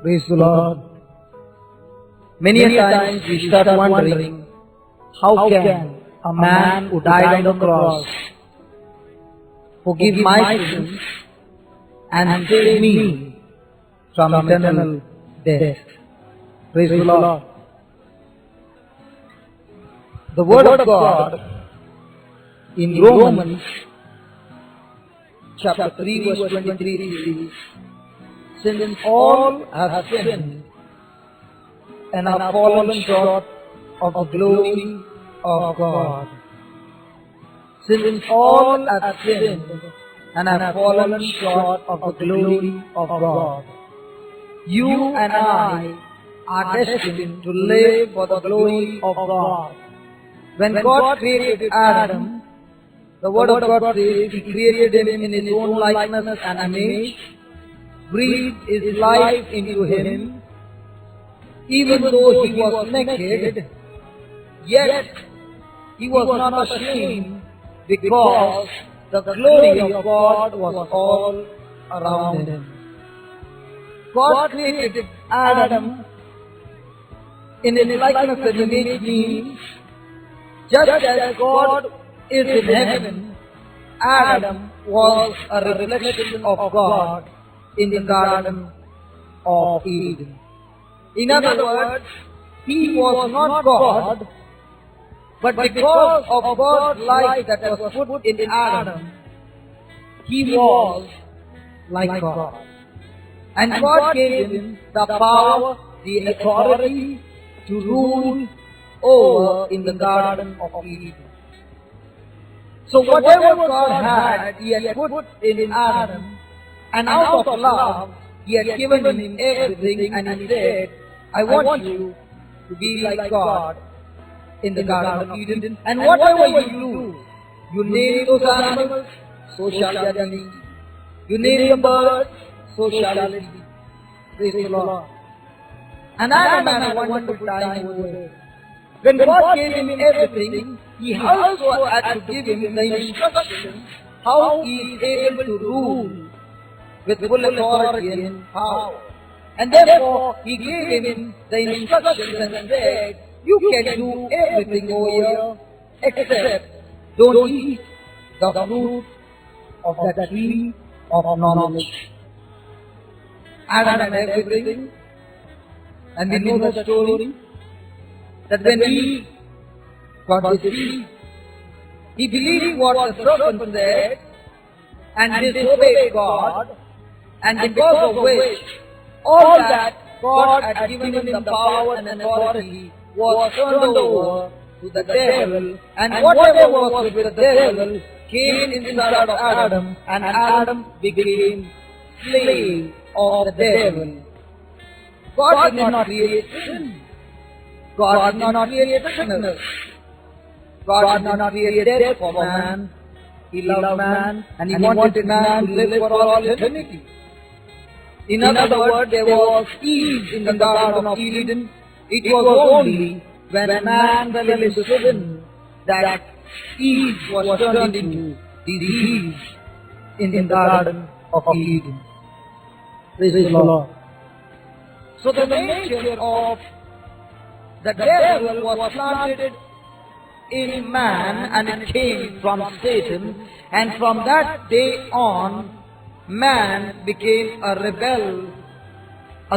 Praise the Lord. Many a times we start wondering, how can a man who died on the cross forgive my sins and save me from eternal death? Praise the Lord. The Word of God in Romans chapter 3 verse 23 says, "Since all have sinned and are fallen short of the glory of God." Since all have sinned and have fallen short of the glory of God, you and I are destined to live for the glory of God. When God created Adam, the Word of God says He created him in His own likeness and image, breathed His life into him. Even though he was naked, yet he was not ashamed, because the glory of God was all around him. God created Adam in His likeness and image means, just as God is in heaven, Adam was a reflection of God in the Garden of Eden. In other words, he was not God, but because of God's life that was put in Adam, he was like God. And God gave him the power, the authority to rule over in the Garden of Eden. So whatever God had, He had put in Adam, and out of love, He had given him everything, and He said, "I want you to be like God in the Garden of Eden, and whatever you do, you name those animals, so shall they be. You name the birds, so shall they be." Praise the Lord. And Adam had a wonderful time over there. When God gave him everything, He also had to give him the instructions how he is able to rule with full authority and power. And therefore, He gave him the instructions and said, "You can do everything over here, except don't eat the fruit of that tree of knowledge." Adam had everything, and we know the story, that when he got the tree, he believed what the serpent said and disobeyed God, and because of which all that God had given him the power and authority was turned over to the devil, and whatever was with the devil came inside of Adam, and Adam became slave of the devil. God did not create sin. God did not create sickness. God did not create death for man. He loved man, and He wanted man to live for all eternity. In other words, there was ease in the Garden of Eden. It was only when man fell into sin that ease was turned into disease in the Garden of Eden. Praise the Lord. So the nature of the devil was planted in man, and it came from Satan, and from that day on, man became a rebel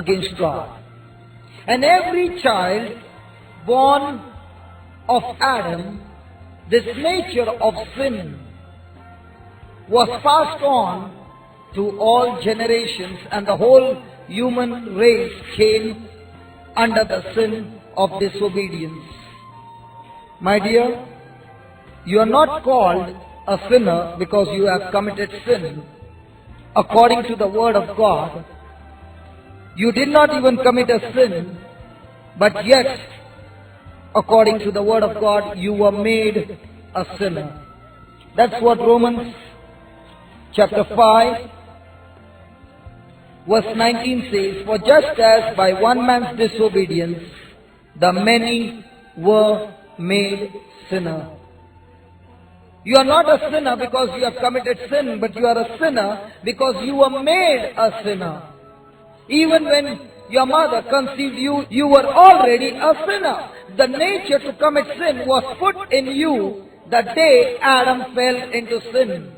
against God. And every child born of Adam, this nature of sin was passed on to all generations, and the whole human race came under the sin of disobedience. My dear, you are not called a sinner because you have committed sin. According to the Word of God, you did not even commit a sin, but yet, according to the Word of God, you were made a sinner. That's what Romans chapter 5 verse 19 says, "For just as by one man's disobedience the many were made sinner." You are not a sinner because you have committed sin, but you are a sinner because you were made a sinner. Even when your mother conceived you, you were already a sinner. The nature to commit sin was put in you the day Adam fell into sin.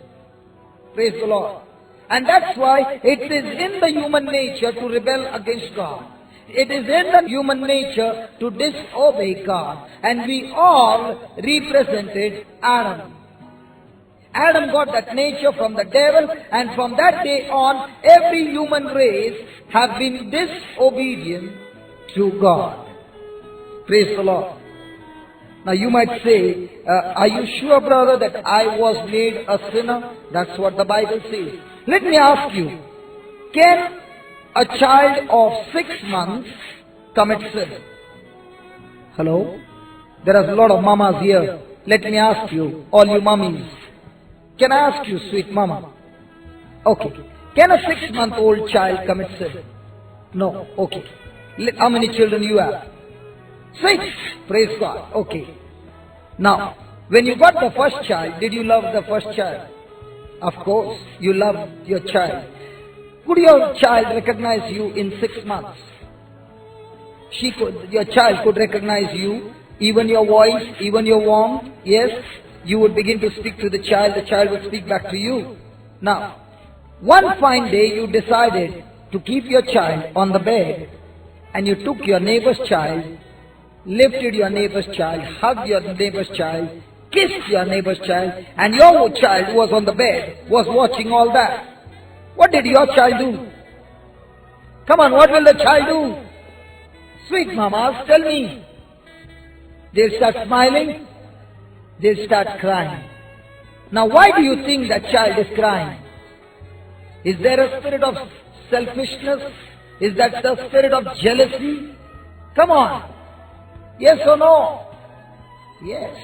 Praise the Lord. And that's why it is in the human nature to rebel against God. It is in the human nature to disobey God. And we all represented Adam. Adam got that nature from the devil, and from that day on, every human race have been disobedient to God. Praise the Lord. Now you might say, are you sure, brother, that I was made a sinner? That's what the Bible says. Let me ask you, can a child of 6 months commit sin? Hello? There are a lot of mamas here. Let me ask you, all you mummies. Can I ask you, sweet mama? Okay. Can a 6-month-old child commit sin? No. Okay. How many children you have? 6. Praise God. Okay. Now, when you got the first child, did you love the first child? Of course, you loved your child. Could your child recognize you in 6 months? Your child could recognize you, even your voice, even your warmth. Yes, you would begin to speak to the child would speak back to you. Now, one fine day you decided to keep your child on the bed, and you took your neighbor's child, lifted your neighbor's child, hugged your neighbor's child, kissed your neighbor's child, and your child who was on the bed was watching all that. What did your child do? Come on, what will the child do? Sweet mamas, tell me. They'll start smiling. They'll start crying. Now why do you think that child is crying? Is there a spirit of selfishness? Is that the spirit of jealousy? Come on. Yes or no? Yes.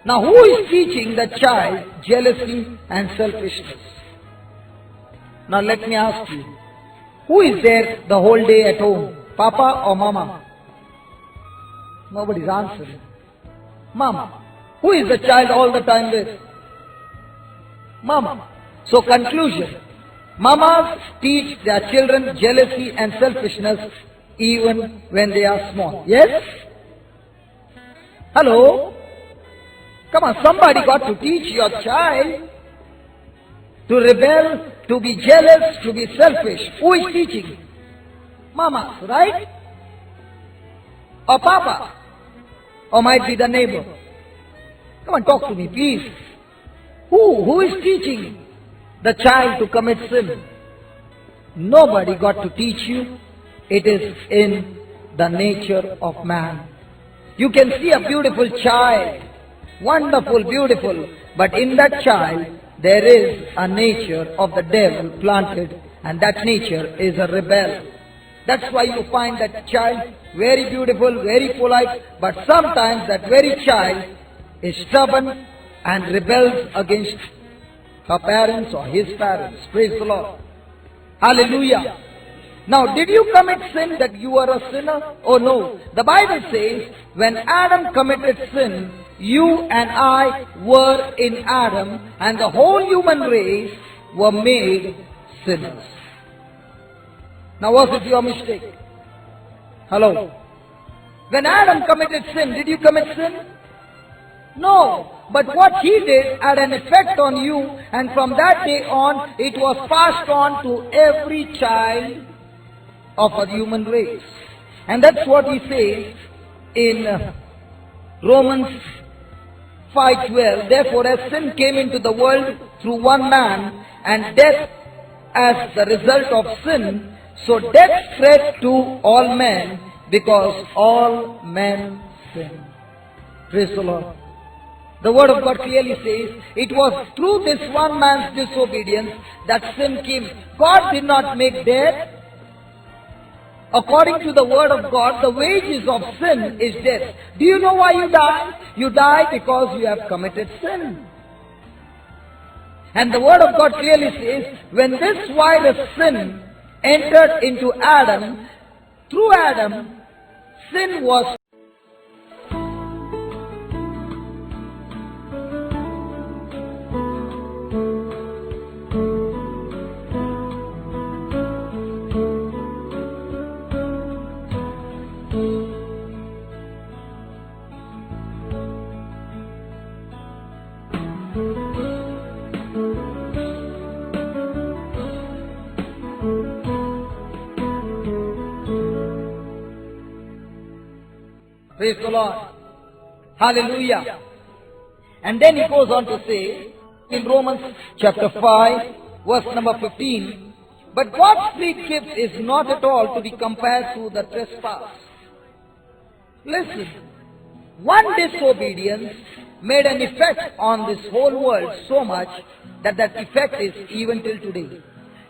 Now who is teaching the child jealousy and selfishness? Now let me ask you, who is there the whole day at home? Papa or mama? Nobody's answering. Mama. Who is the child all the time with? Mama. So conclusion, mamas teach their children jealousy and selfishness even when they are small. Yes? Hello? Come on, somebody got to teach your child to rebel, to be jealous, to be selfish. Who is teaching? Mama, right? Or Papa? Or might be the neighbor? Come on, talk to me, please. Who is teaching the child to commit sin? Nobody got to teach you. It is in the nature of man. You can see a beautiful child, wonderful, beautiful, but in that child there is a nature of the devil planted, and that nature is a rebel. That's why you find that child very beautiful, very polite, but sometimes that very child is stubborn and rebels against her parents or his parents. Praise the Lord. Hallelujah. Now, did you commit sin that you are a sinner? Oh no. The Bible says, when Adam committed sin, you and I were in Adam, and the whole human race were made sinners. Now, was it your mistake? Hello? When Adam committed sin, did you commit sin? No. But what he did had an effect on you, and from that day on, it was passed on to every child of a human race. And that's what he says in Romans 5:12. Therefore, as sin came into the world through one man, and death as the result of sin, so death spread to all men, because all men sin. Praise the Lord. The word of God clearly says, it was through this one man's disobedience that sin came. God did not make death. According to the word of God, the wages of sin is death. Do you know why you die? You die because you have committed sin. And the word of God clearly says, when this virus sin entered into Adam, through Adam, sin was Praise the Lord. Hallelujah. And then he goes on to say in Romans chapter 5, verse number 15, but God's free gift is not at all to be compared to the trespass. Listen, one disobedience made an effect on this whole world so much that that effect is even till today.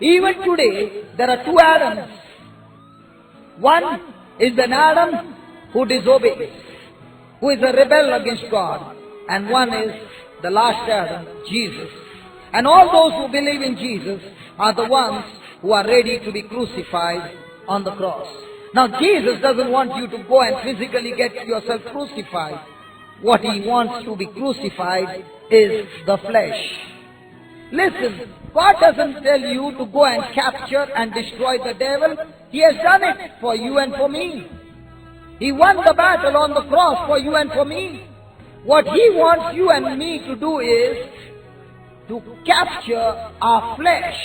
Even today, there are two Adams. One is an Adam who disobeys, who is a rebel against God. And one is the last Adam, Jesus. And all those who believe in Jesus are the ones who are ready to be crucified on the cross. Now Jesus doesn't want you to go and physically get yourself crucified. What he wants to be crucified is the flesh. Listen, God doesn't tell you to go and capture and destroy the devil. He has done it for you and for me. He won the battle on the cross for you and for me. What he wants you and me to do is to capture our flesh,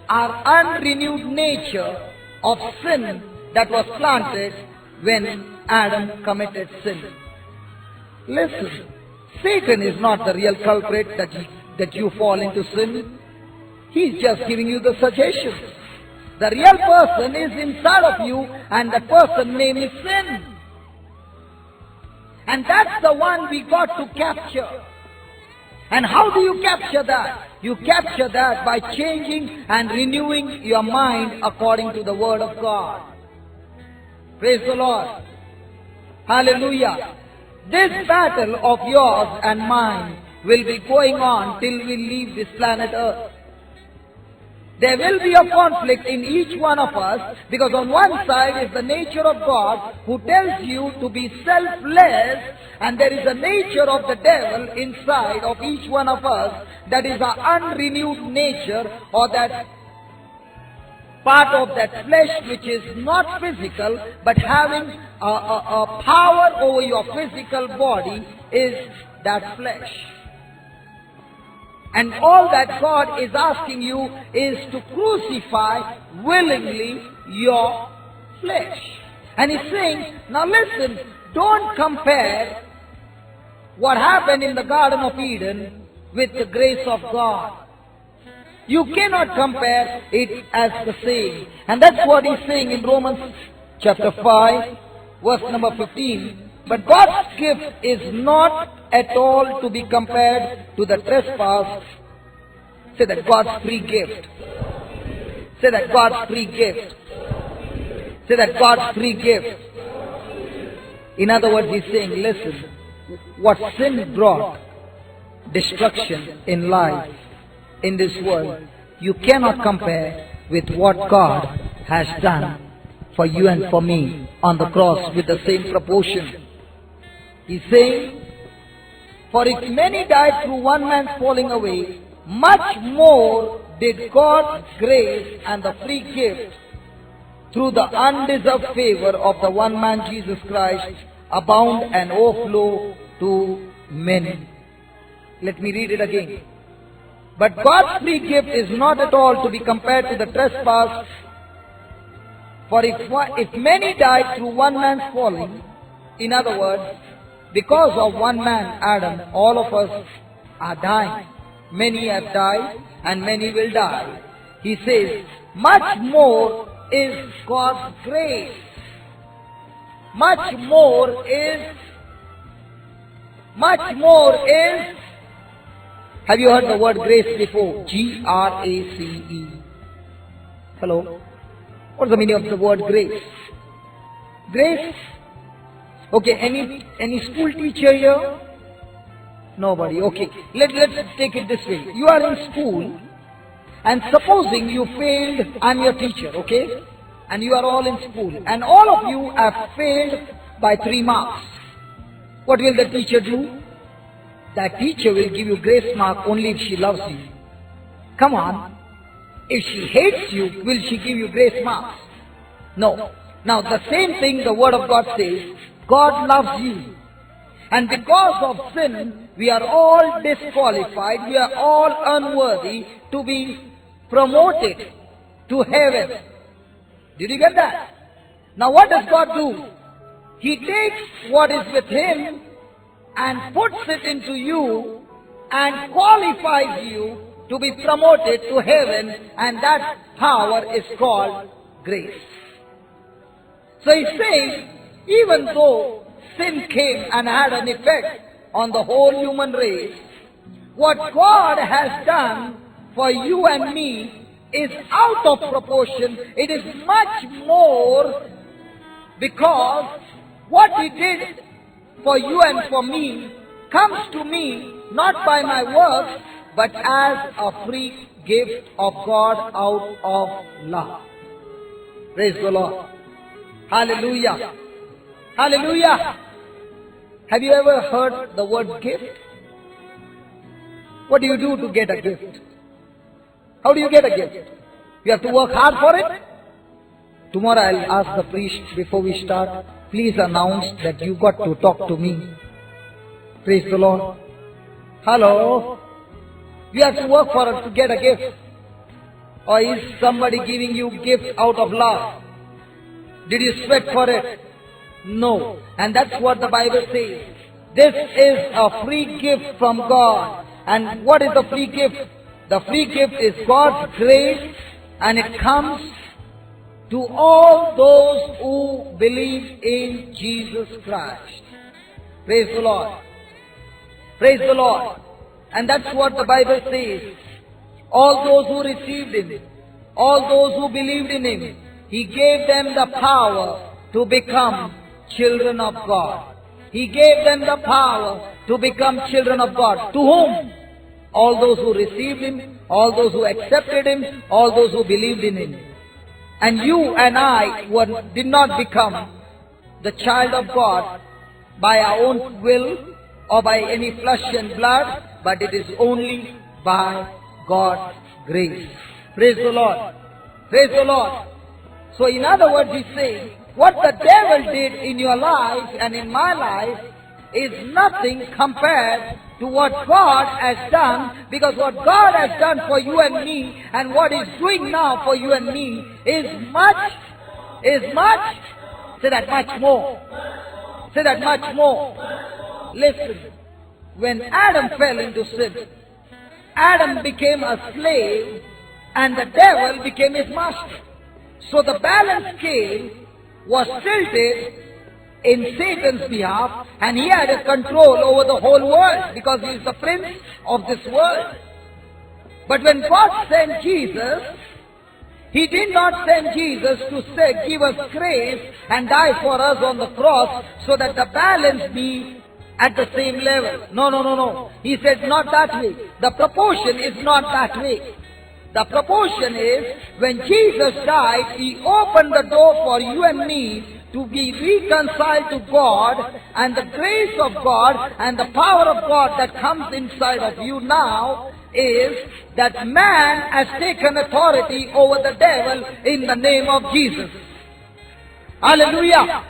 our unrenewed nature of sin that was planted when Adam committed sin. Listen, Satan is not the real culprit that you fall into sin. He's just giving you the suggestions. The real person is inside of you, and the person name is sin. And that's the one we got to capture. And how do you capture that? You capture that by changing and renewing your mind according to the Word of God. Praise the Lord. Hallelujah. This battle of yours and mine will be going on till we leave this planet Earth. There will be a conflict in each one of us, because on one side is the nature of God who tells you to be selfless, and there is a nature of the devil inside of each one of us that is our unrenewed nature, or that part of that flesh which is not physical but having a power over your physical body is that flesh. And all that God is asking you is to crucify willingly your flesh. And He's saying, now listen, don't compare what happened in the Garden of Eden with the grace of God. You cannot compare it as the same. And that's what He's saying in Romans chapter 5, verse number 15. But God's gift is not at all to be compared to the trespass. Say that, God's free gift. Say that, God's free gift. Say that, God's free gift. In other words, He's saying, listen, what sin brought, destruction in life, in this world, you cannot compare with what God has done for you and for me on the cross with the same proportion. He's saying, for if many died through one man's falling away, much more did God's grace and the free gift through the undeserved favor of the one man Jesus Christ abound and overflow to many. Let me read it again. But God's free gift is not at all to be compared to the trespass. For if many died through one man's falling, in other words, because of one man, Adam, all of us are dying. Many have died and many will die. He says, much more is God's grace. Much more is. Have you heard the word grace before? G-R-A-C-E. Hello? What's the meaning of the word grace? Grace? Okay, any school teacher here? Nobody. Okay. Let's take it this way. You are in school, and supposing you failed, I'm your teacher, okay? And you are all in school, and all of you have failed by 3 marks. What will the teacher do? That teacher will give you grace mark only if she loves you. Come on. If she hates you, will she give you grace marks? No. Now the same thing the Word of God says, God loves you. And because of sin, we are all disqualified, we are all unworthy to be promoted to heaven. Did you get that? Now what does God do? He takes what is with Him and puts it into you and qualifies you to be promoted to heaven, and that power is called grace. So He says, even though sin came and had an effect on the whole human race, what God has done for you and me is out of proportion. It is much more, because what He did for you and for me comes to me not by my works, but as a free gift of God out of love. Praise the Lord. Hallelujah. Hallelujah. Have you ever heard the word gift? What do you do to get a gift? How do you get a gift? You have to work hard for it. Tomorrow I'll ask the priest before we start, please announce that you got to talk to me. Praise the Lord. Hello. You have to work for it to get a gift. Or is somebody giving you gift out of love? Did you sweat for it? No. And that's what the Bible says. This is a free gift from God. And what is the free gift? The free gift is God's grace, and it comes to all those who believe in Jesus Christ. Praise the Lord. Praise the Lord. And that's what the Bible says. All those who received Him, all those who believed in Him, He gave them the power to become children of God. He gave them the power to become children of God. To whom? All those who received Him, all those who accepted Him, all those who believed in Him. And you and I did not become the child of God by our own will or by any flesh and blood, but it is only by God's grace. Praise the Lord. Praise the Lord. So in other words, He says, what the devil did in your life and in my life is nothing compared to what God has done, because what God has done for you and me and what He's doing now for you and me is much, say that much more. Say that much more. Listen, when Adam fell into sin, Adam became a slave and the devil became his master. So the balance scale was tilted in Satan's behalf, and he had a control over the whole world because he is the prince of this world. But when God sent Jesus, He did not send Jesus to say, give us grace and die for us on the cross so that the balance be at the same level. No. He said not that way. The proportion is not that way. The proportion is, when Jesus died, He opened the door for you and me to be reconciled to God, and the grace of God and the power of God that comes inside of you now is that man has taken authority over the devil in the name of Jesus. Hallelujah!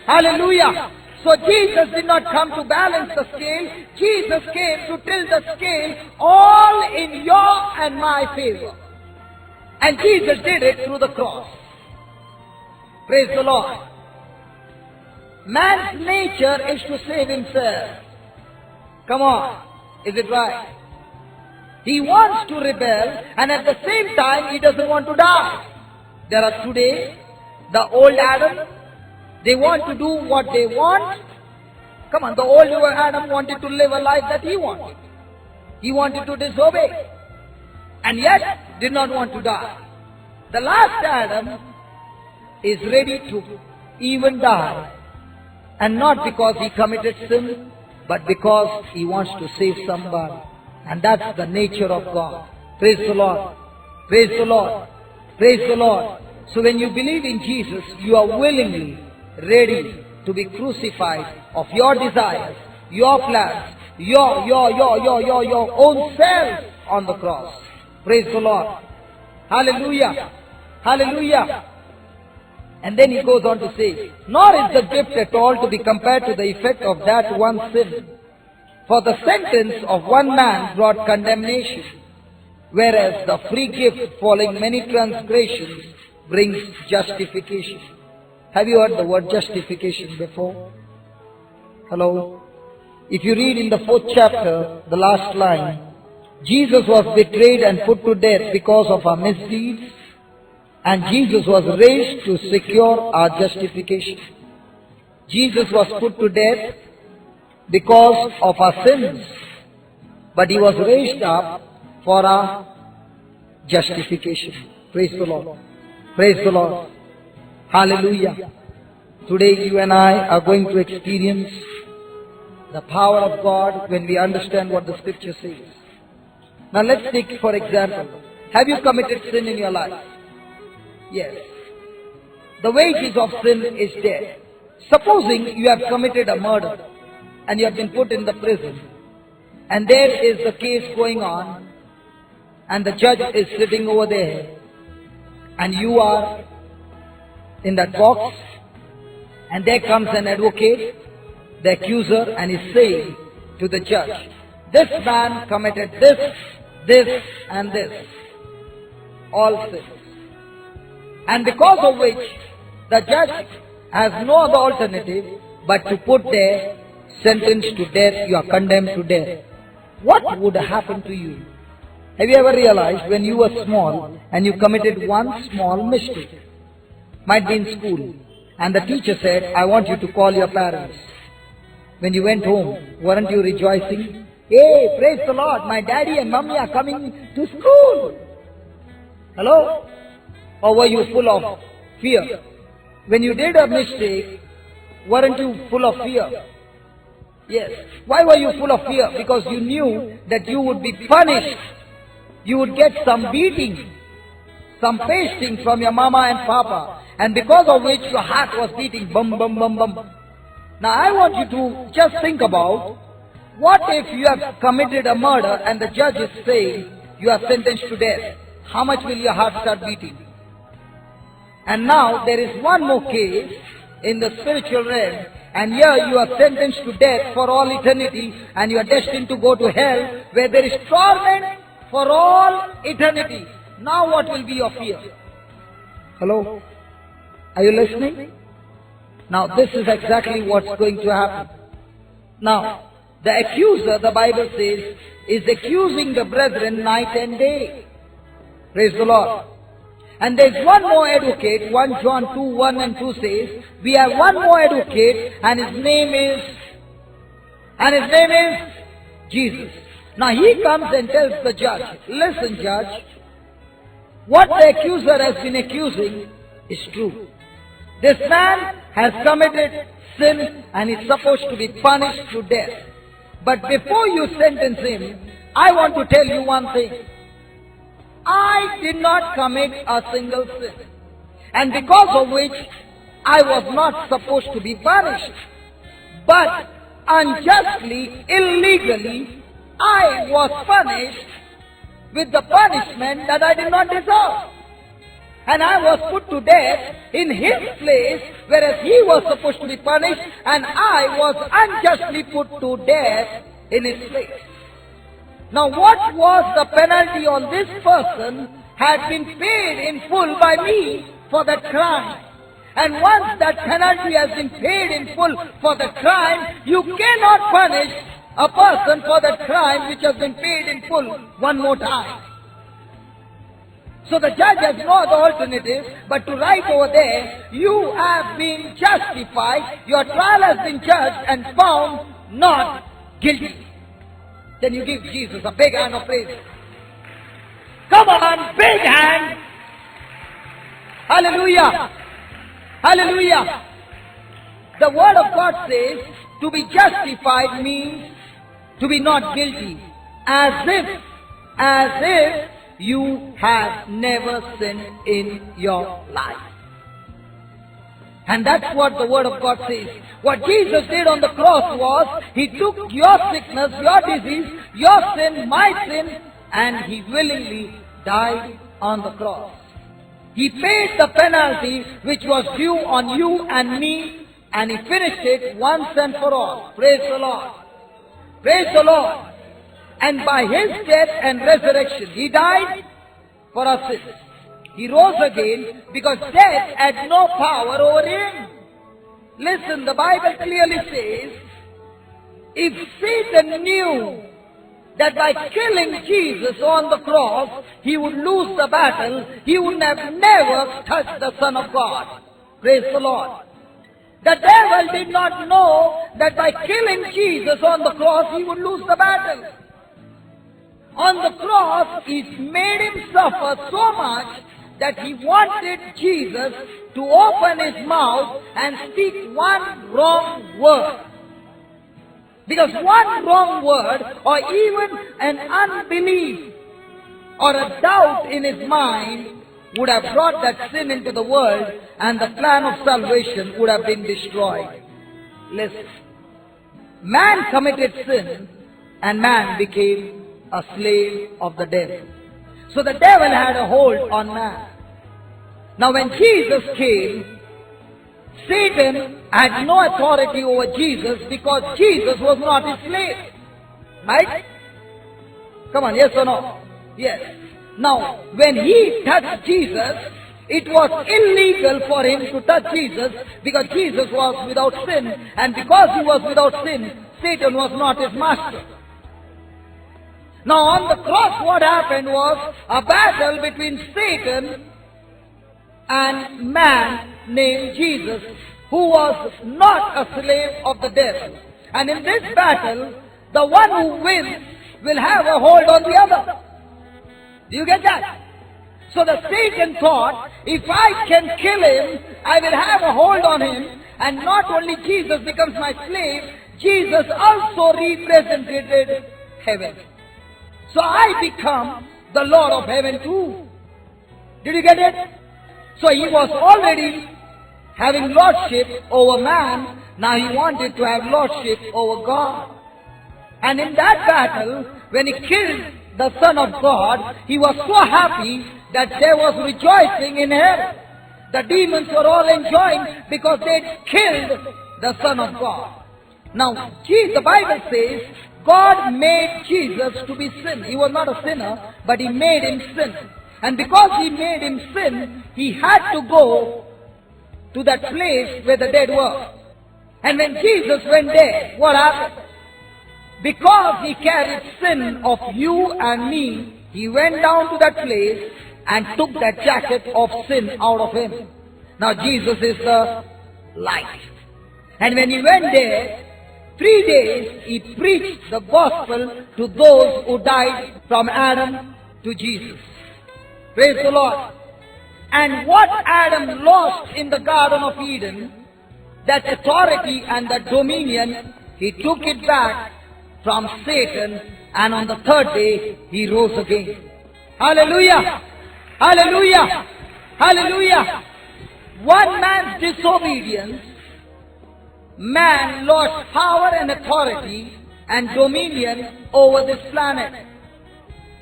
Hallelujah! So Jesus did not come to balance the scale. Jesus came to tilt the scale all in your and my favor. And Jesus did it through the cross. Praise the Lord. Man's nature is to save himself. Come on. Is it right? He wants to rebel, and at the same time he doesn't want to die. There are today the old Adam. They want to do what they want. Come on, the old Adam wanted to live a life that he wanted. He wanted to disobey, and yet did not want to die. The last Adam is ready to even die, and not because he committed sin, but because he wants to save somebody. And that's the nature of God. Praise the Lord. Praise the Lord. Praise the Lord. So when you believe in Jesus, you are willingly ready to be crucified of your desires, your plans, your own self on the cross. Praise the Lord. Hallelujah. Hallelujah. And then he goes on to say, nor is the gift at all to be compared to the effect of that one sin. For the sentence of one man brought condemnation, whereas the free gift following many transgressions brings justification. Have you heard the word justification before? Hello? If you read in the 4th chapter, the last line, Jesus was betrayed and put to death because of our misdeeds, and Jesus was raised to secure our justification. Jesus was put to death because of our sins, but He was raised up for our justification. Praise the Lord. Praise the Lord. Hallelujah. Today you and I are going to experience the power of God when we understand what the Scripture says. Now let's take for example, have you committed sin in your life? Yes. The wages of sin is death. Supposing you have committed a murder and you have been put in the prison, and there is the case going on and the judge is sitting over there and you are in that box, and there comes an advocate, the accuser, and is saying to the judge, this man committed this and this, all sins. And because of which the judge has no other alternative but to put there, sentenced to death, you are condemned to death. What would happen to you? Have you ever realized when you were small and you committed one small mistake? Might be in school, and the teacher said, I want you to call your parents. When you went home, weren't you rejoicing? Hey, praise the Lord, my daddy and mommy are coming to school. Hello? Or were you full of fear? When you did a mistake, weren't you full of fear? Yes. Why were you full of fear? Because you knew that you would be punished. You would get some beating, some pasting from your mama and papa, and because of which your heart was beating bum bum bum bum. Now I want you to just think about, what if you have committed a murder and the judge is saying you are sentenced to death? How much will your heart start beating? And now there is one more case in the spiritual realm, and here you are sentenced to death for all eternity, and you are destined to go to hell where there is torment for all eternity. Now what will be your fear? Hello? Are you listening? Now this is exactly what's going to happen. Now, the accuser, the Bible says, is accusing the brethren night and day. Praise the Lord. And there's one more advocate, 1 John 2, 1 and 2 says, we have one more advocate, and his name is Jesus. Now he comes and tells the judge, listen judge, what the accuser has been accusing is true. This man has committed sin and is supposed to be punished to death. But before you sentence him, I want to tell you one thing. I did not commit a single sin, and because of which I was not supposed to be punished. But unjustly, illegally, I was punished with the punishment that I did not deserve. And I was put to death in his place, whereas he was supposed to be punished, and I was unjustly put to death in his place. Now what was the penalty on this person had been paid in full by me for that crime. And once that penalty has been paid in full for the crime, you cannot punish a person for that crime which has been paid in full one more time. So the judge has no other alternative but to write over there, you have been justified, your trial has been judged and found not guilty. Then you give Jesus a big hand of praise. Come on, big hand. Hallelujah. Hallelujah. The word of God says to be justified means to be not guilty. As if you have never sinned in your life. And that's what the word of God says. What Jesus did on the cross was, He took your sickness, your disease, your sin, my sin, and He willingly died on the cross. He paid the penalty which was due on you and me, and He finished it once and for all. Praise the Lord. Praise the Lord. And by His death and resurrection, He died for our sins. He rose again because death had no power over him. Listen, the Bible clearly says, if Satan knew that by killing Jesus on the cross, he would lose the battle, he would have never touched the Son of God. Praise the Lord. The devil did not know that by killing Jesus on the cross, he would lose the battle. On the cross, it made him suffer so much that he wanted Jesus to open his mouth and speak one wrong word. Because one wrong word, or even an unbelief or a doubt in his mind, would have brought that sin into the world, and the plan of salvation would have been destroyed. Listen, man committed sin, and man became a slave of the devil. So the devil had a hold on man. Now when Jesus came, Satan had no authority over Jesus because Jesus was not his slave. Right? Come on, yes or no? Yes. Now, when he touched Jesus, it was illegal for him to touch Jesus because Jesus was without sin. And because he was without sin, Satan was not his master. Now on the cross what happened was a battle between Satan and man named Jesus, who was not a slave of the devil. And in this battle, the one who wins will have a hold on the other. Do you get that? So the Satan thought, if I can kill him, I will have a hold on him, and not only Jesus becomes my slave, Jesus also represented heaven. So I become the Lord of heaven too. Did you get it? So he was already having lordship over man, now he wanted to have lordship over God. And in that battle, when he killed the Son of God, he was so happy that there was rejoicing in heaven. The demons were all enjoying because they killed the Son of God. Now, the Bible says, God made Jesus to be sin. He was not a sinner, but he made him sin. And because he made him sin, he had to go to that place where the dead were. And when Jesus went there, what happened? Because he carried sin of you and me, he went down to that place and took that jacket of sin out of him. Now Jesus is the light. And when he went there, 3 days he preached the gospel to those who died from Adam to Jesus. Praise the Lord. And what Adam lost in the Garden of Eden, that authority and that dominion, he took it back from Satan, and on the 3rd day he rose again. Hallelujah! Hallelujah! Hallelujah! One man's disobedience, man lost power and authority and dominion over this planet.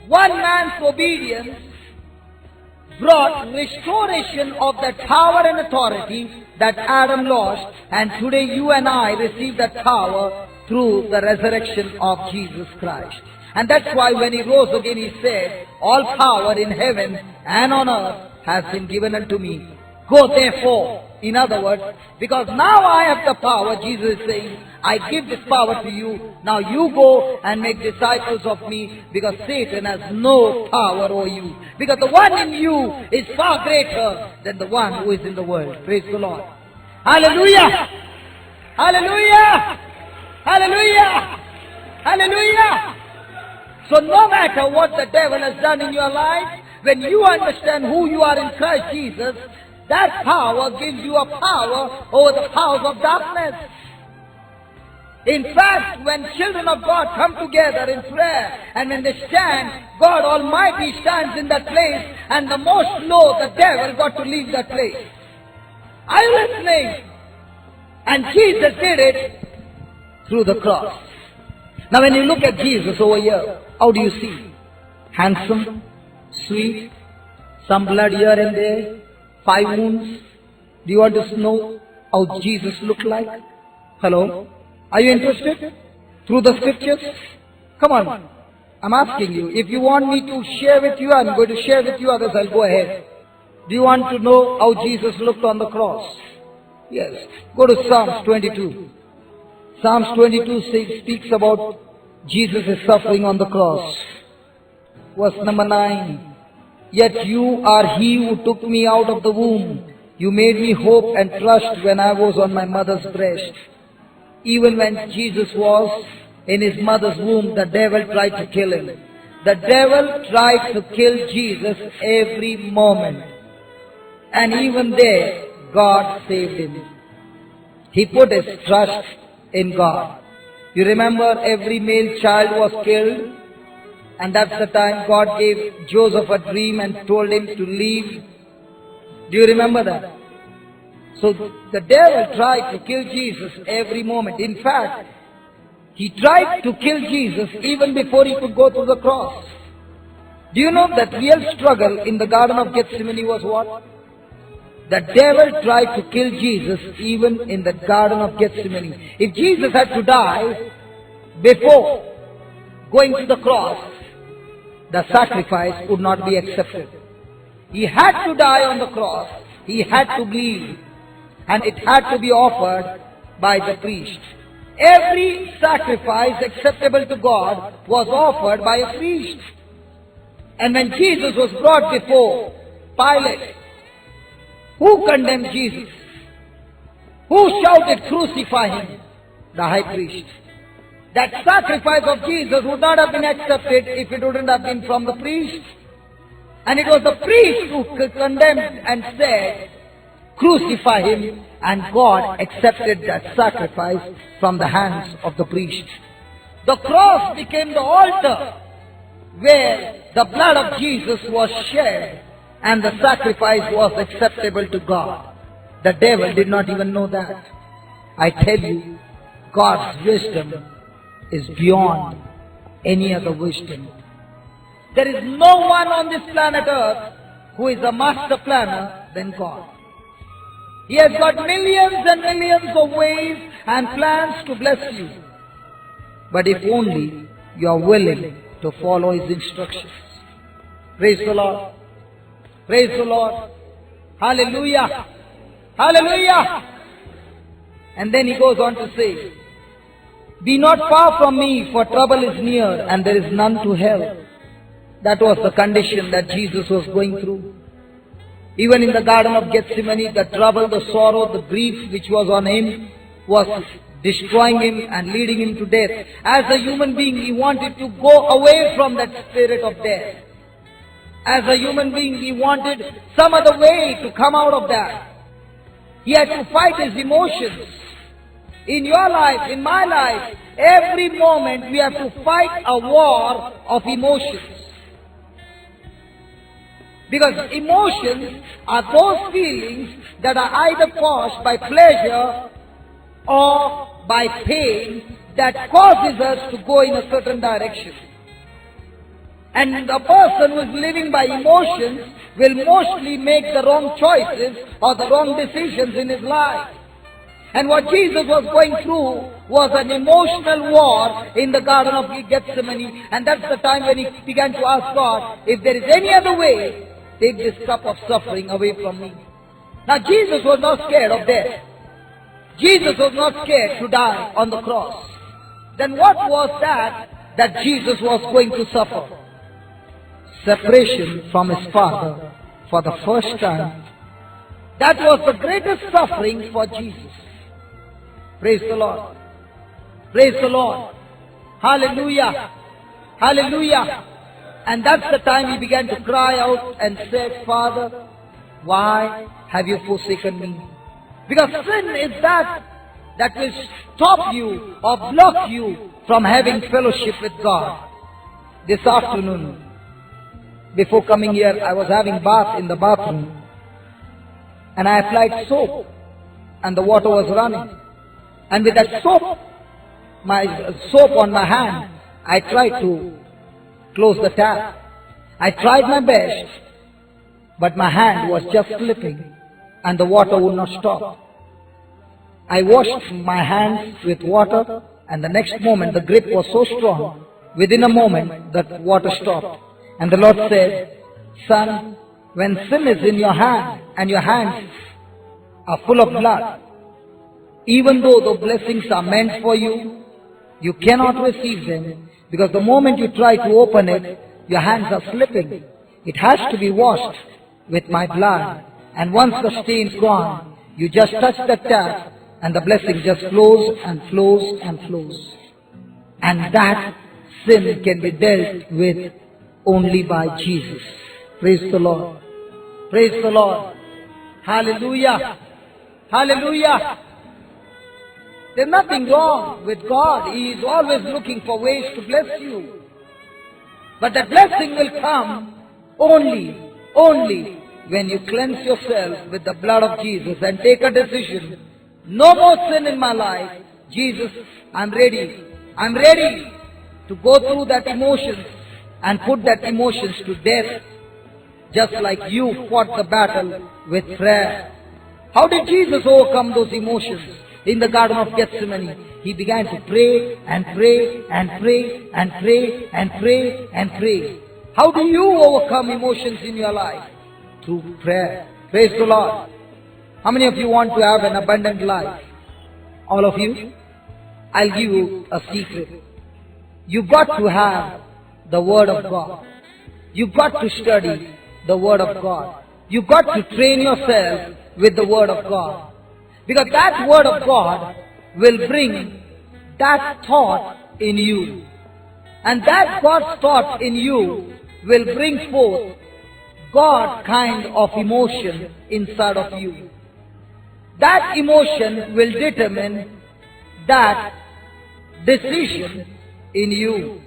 One man's obedience brought restoration of that power and authority that Adam lost, and today you and I receive that power through the resurrection of Jesus Christ. And that's why when he rose again, he said, all power in heaven and on earth has been given unto me. Go therefore. In other words, because now I have the power, Jesus is saying, I give this power to you. Now you go and make disciples of me, because Satan has no power over you. Because the one in you is far greater than the one who is in the world. Praise the Lord. Hallelujah! Hallelujah! Hallelujah! Hallelujah! So no matter what the devil has done in your life, when you understand who you are in Christ Jesus, that power gives you a power over the powers of darkness. In fact, when children of God come together in prayer, and when they stand, God Almighty stands in that place, and the most low, the devil got to leave that place. Are you listening? And Jesus did it through the cross. Now when you look at Jesus over here, how do you see? Handsome, sweet, some blood here and there, 5 wounds. Do you want to know how Jesus looked like? Hello? Are you interested? Through the scriptures? Come on. I'm asking you. If you want me to share with you, I'm going to share with you. Others, I'll go ahead. Do you want to know how Jesus looked on the cross? Yes. Go to Psalms 22. Psalms 22 speaks about Jesus' suffering on the cross. Verse number 9. Yet you are he who took me out of the womb. You made me hope and trust when I was on my mother's breast. Even when Jesus was in his mother's womb, the devil tried to kill him. The devil tried to kill Jesus every moment. And even there, God saved him. He put his trust in God. You remember every male child was killed, and that's the time God gave Joseph a dream and told him to leave. Do you remember that? So the devil tried to kill Jesus every moment. In fact, he tried to kill Jesus even before he could go to the cross. Do you know that real struggle in the Garden of Gethsemane was what? The devil tried to kill Jesus even in the Garden of Gethsemane. If Jesus had to die before going to the cross, the sacrifice would not be accepted. He had to die on the cross. He had to bleed. And it had to be offered by the priest. Every sacrifice acceptable to God was offered by a priest. And when Jesus was brought before Pilate, who condemned Jesus? Who shouted, "Crucify him"? The high priest. That sacrifice of Jesus would not have been accepted if it wouldn't have been from the priest. And it was the priest who condemned and said, "Crucify him," and God accepted that sacrifice from the hands of the priest. The cross became the altar where the blood of Jesus was shed and the sacrifice was acceptable to God. The devil did not even know that. I tell you, God's wisdom is beyond any other wisdom. There is no one on this planet Earth who is a master planner than God. He has got millions and millions of ways and plans to bless you. But if only you are willing to follow his instructions. Praise the Lord. Praise the Lord. Hallelujah. Hallelujah. And then he goes on to say, "Be not far from me, for trouble is near, and there is none to help." That was the condition that Jesus was going through. Even in the Garden of Gethsemane, the trouble, the sorrow, the grief which was on him was destroying him and leading him to death. As a human being, he wanted to go away from that spirit of death. As a human being, he wanted some other way to come out of that. He had to fight his emotions. In your life, in my life, every moment we have to fight a war of emotions. Because emotions are those feelings that are either caused by pleasure or by pain that causes us to go in a certain direction. And the person who is living by emotions will mostly make the wrong choices or the wrong decisions in his life. And what Jesus was going through was an emotional war in the Garden of Gethsemane. And that's the time when he began to ask God, if there is any other way, take this cup of suffering away from me. Now Jesus was not scared of death. Jesus was not scared to die on the cross. Then what was that Jesus was going to suffer? Separation from his Father for the first time. That was the greatest suffering for Jesus. Praise the Lord. Praise the Lord. Hallelujah. Hallelujah. And that's the time he began to cry out and said, "Father, why have you forsaken me?" Because sin is that will stop you or block you from having fellowship with God. This afternoon, before coming here, I was having bath in the bathroom, and I applied soap, and the water was running. And with that soap on my hand, I tried to close the tap. I tried my best, but my hand was just slipping, and the water would not stop. I washed my hands with water, and the next moment the grip was so strong, within a moment that water stopped. And the Lord said, "Son, When sin is in your hand and your hands are full of blood, even though the blessings are meant for you, you cannot receive them because the moment you try to open it, your hands are slipping. It has to be washed with my blood. And once the stain's gone, you just touch the tap and the blessing just flows and flows and flows. And that sin can be dealt with only by Jesus. Praise the Lord. Praise the Lord. Hallelujah. Hallelujah. There's nothing wrong with God. He is always looking for ways to bless you. But that blessing will come only when you cleanse yourself with the blood of Jesus and take a decision. No more sin in my life. Jesus, I'm ready. I'm ready to go through that emotions and put that emotions to death. Just like you fought the battle with prayer. How did Jesus overcome those emotions? In the Garden of Gethsemane, he began to pray and pray and pray and pray and pray and pray. How do you overcome emotions in your life? Through prayer. Praise the Lord. How many of you want to have an abundant life? All of you? I'll give you a secret. You've got to have the Word of God. You've got to study the Word of God. You've got to train yourself with the Word of God. Because that Word of God will bring that thought in you. And that God's thought in you will bring forth God kind of emotion inside of you. That emotion will determine that decision in you.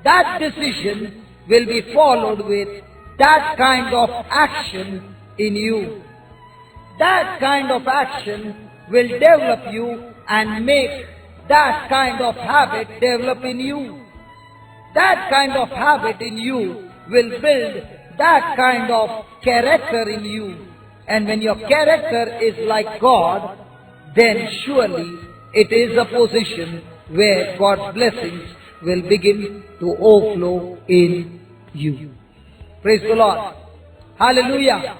That decision will be followed with that kind of action in you. That kind of action will develop you and make that kind of habit develop in you. That kind of habit in you will build that kind of character in you. And when your character is like God, then surely it is a position where God's blessings will begin to overflow in you. Praise the Lord. Hallelujah.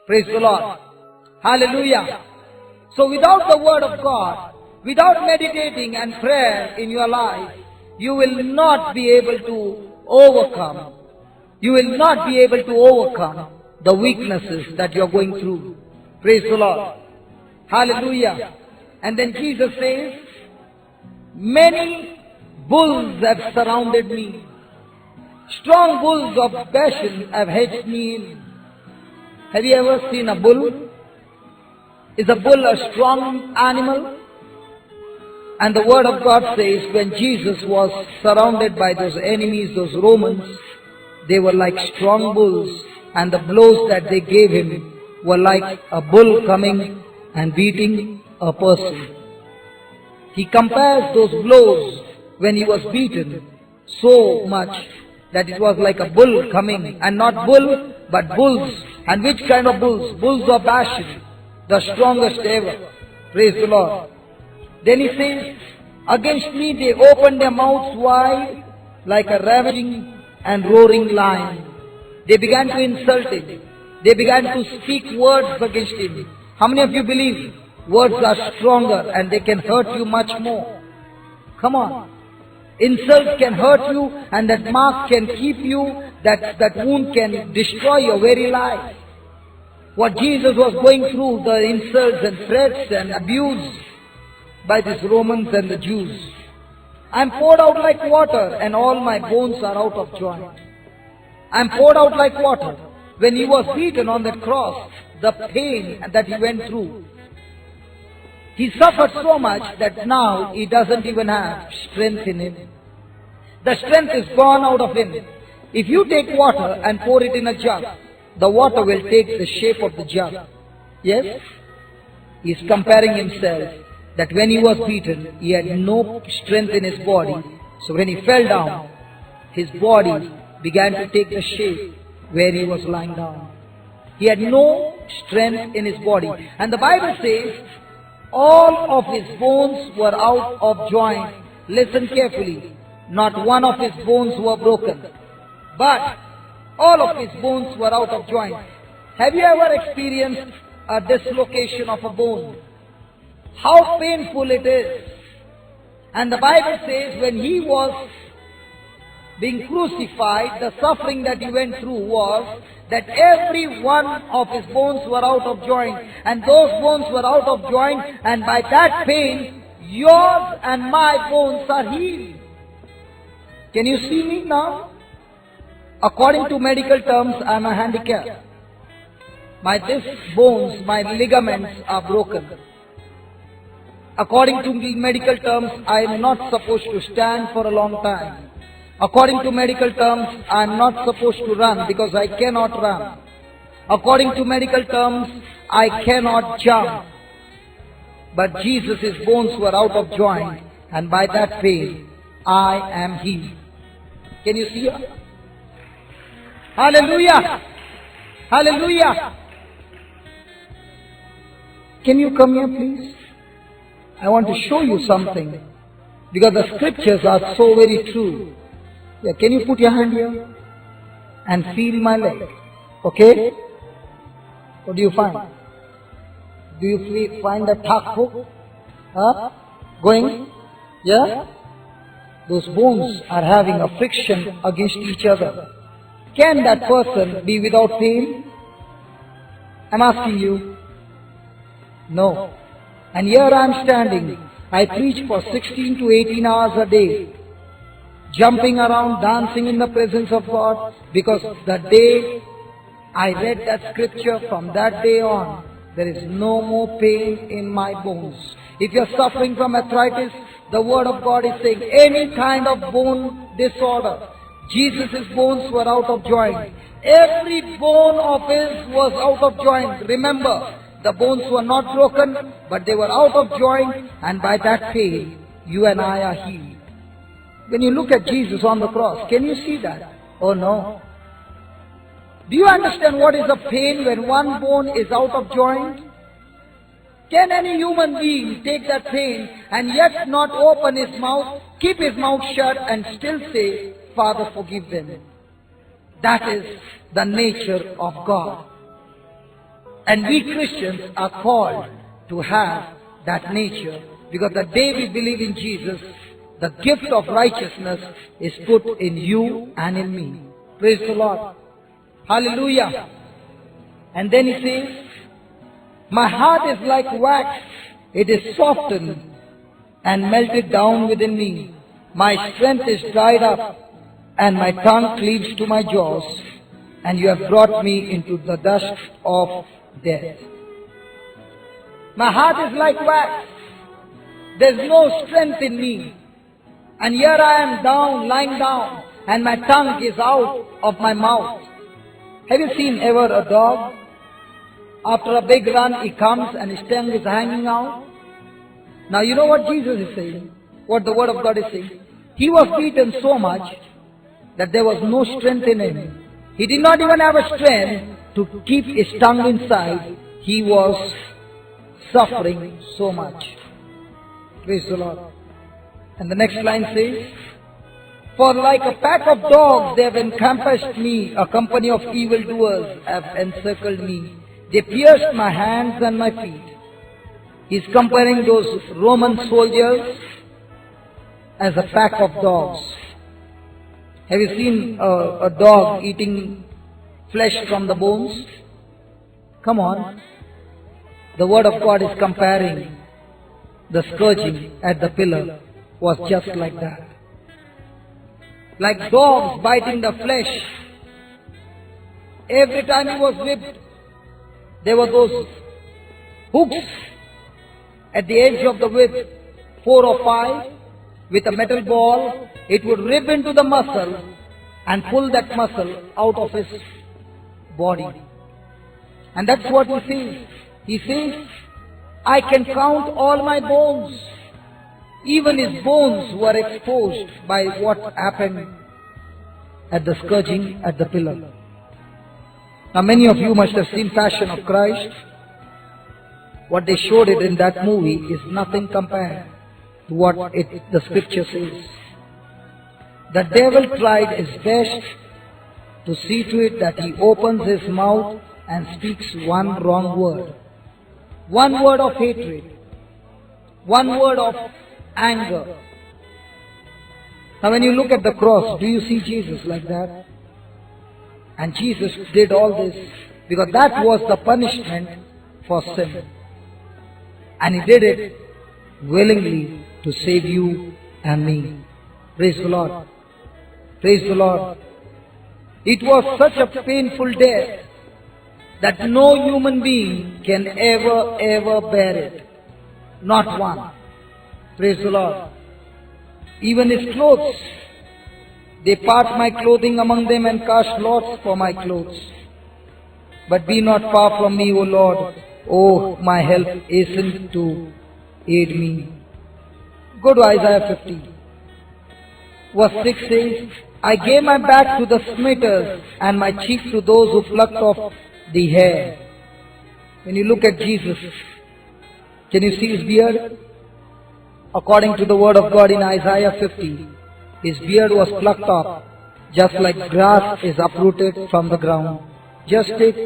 Praise the Lord. Hallelujah. So without the Word of God, without meditating and prayer in your life, you will not be able to overcome. You will not be able to overcome the weaknesses that you are going through. Praise the Lord. Hallelujah. And then Jesus says, many bulls have surrounded me. Strong bulls of Bashan have hedged me in. Have you ever seen a bull? Is a bull a strong animal? And the Word of God says when Jesus was surrounded by those enemies, those Romans, they were like strong bulls, and the blows that they gave him were like a bull coming and beating a person. He compares those blows when he was beaten so much that it was like a bull coming, and not bull but bulls. And which kind of bulls? Bulls of Bashan, the strongest ever. Praise the Lord. Then he says, against me they opened their mouths wide like a ravaging and roaring lion. They began to insult him. They began to speak words against him. How many of you believe words are stronger and they can hurt you much more? Come on. Insult can hurt you, and that mark can keep you, that wound can destroy your very life. What Jesus was going through, the insults and threats and abuse by these Romans and the Jews. I'm poured out like water, and all my bones are out of joint. I'm poured out like water. When he was beaten on that cross, the pain that he went through, he suffered so much that now he doesn't even have strength in him. The strength is gone out of him. If you take water and pour it in a jug, the water will take the shape of the jug. Yes? He is comparing himself that when he was beaten, he had no strength in his body. So when he fell down, his body began to take the shape where he was lying down. He had no strength in his body. And the Bible says, all of his bones were out of joint. Listen carefully. Not one of his bones were broken, but all of his bones were out of joint. Have you ever experienced a dislocation of a bone? How painful it is. And the Bible says when he was being crucified, the suffering that he went through was that every one of his bones were out of joint. And those bones were out of joint, and by that pain, yours and my bones are healed. Can you see me now? According to medical terms, I am a handicap. My bones, my ligaments are broken. According to medical terms, I am not supposed to stand for a long time. According to medical terms, I am not supposed to run because I cannot run. According to medical terms, I cannot jump. But Jesus' bones were out of joint, and by that pain, I am healed. Can you see her? Hallelujah! Hallelujah! Can you come here, please? I want to show you something, because the scriptures are so very true. Yeah, can you put your hand here and feel my leg? Okay? What do you find? Do you find the thak hook? Going? Yeah? Those bones are having a friction against each other. Can that person be without pain? I'm asking you. No. And here I am standing. I preach for 16 to 18 hours a day, jumping around, dancing in the presence of God, because the day I read that scripture, from that day on, there is no more pain in my bones. If you are suffering from arthritis, the word of God is saying any kind of bone disorder, Jesus' bones were out of joint. Every bone of his was out of joint. Remember, the bones were not broken, but they were out of joint, and by that pain, you and I are healed. When you look at Jesus on the cross, can you see that? Oh no. Do you understand what is the pain when one bone is out of joint? Can any human being take that pain and yet not open his mouth, keep his mouth shut, and still say, Father, forgive them? That is the nature of God. And we Christians are called to have that nature, because the day we believe in Jesus, the gift of righteousness is put in you and in me. Praise the Lord. Hallelujah. And then he says, my heart is like wax. It is softened and melted down within me. My strength is dried up, and my tongue cleaves to my jaws. And you have brought me into the dust of death. My heart is like wax. There's no strength in me. And here I am down, lying down, and my tongue is out of my mouth. Have you seen ever a dog? After a big run, he comes and his tongue is hanging out. Now you know what Jesus is saying, what the word of God is saying. He was beaten so much that there was no strength in him. He did not even have a strength to keep his tongue inside. He was suffering so much. Praise the Lord. And the next line says, for like a pack of dogs they have encompassed me, a company of evildoers have encircled me. They pierced my hands and my feet. He's comparing those Roman soldiers as a pack of dogs. Have you seen a dog eating flesh from the bones? Come on. The word of God is comparing the scourging at the pillar was just like that. Like dogs biting the flesh. Every time he was whipped, there were those hooks at the edge of the whip, 4 or 5, with a metal ball. It would rip into the muscle, and pull that muscle out of his body. And that's what he says. He says, I can count all my bones. Even his bones were exposed by what happened at the scourging at the pillar. Now many of you must have seen Passion of Christ. What they showed it in that movie is nothing compared to what the scripture says. The devil tried his best to see to it that he opens his mouth and speaks one wrong word. One word of hatred. One word of anger. Now when you look at the cross, do you see Jesus like that? And Jesus did all this because that was the punishment for sin. And he did it willingly to save you and me. Praise the Lord. Praise the Lord. It was such a painful death that no human being can ever bear it. Not one. Praise the Lord. Even his clothes. They part my clothing among them and cast lots for my clothes. But be not far from me, O Lord. Oh, my help hasten to aid me. Go to Isaiah 50. Verse 6 says, I gave my back to the smitters and my cheek to those who plucked off the hair. When you look at Jesus, can you see his beard? According to the word of God in Isaiah 50, his beard was plucked off, just like grass is uprooted from the ground. Just take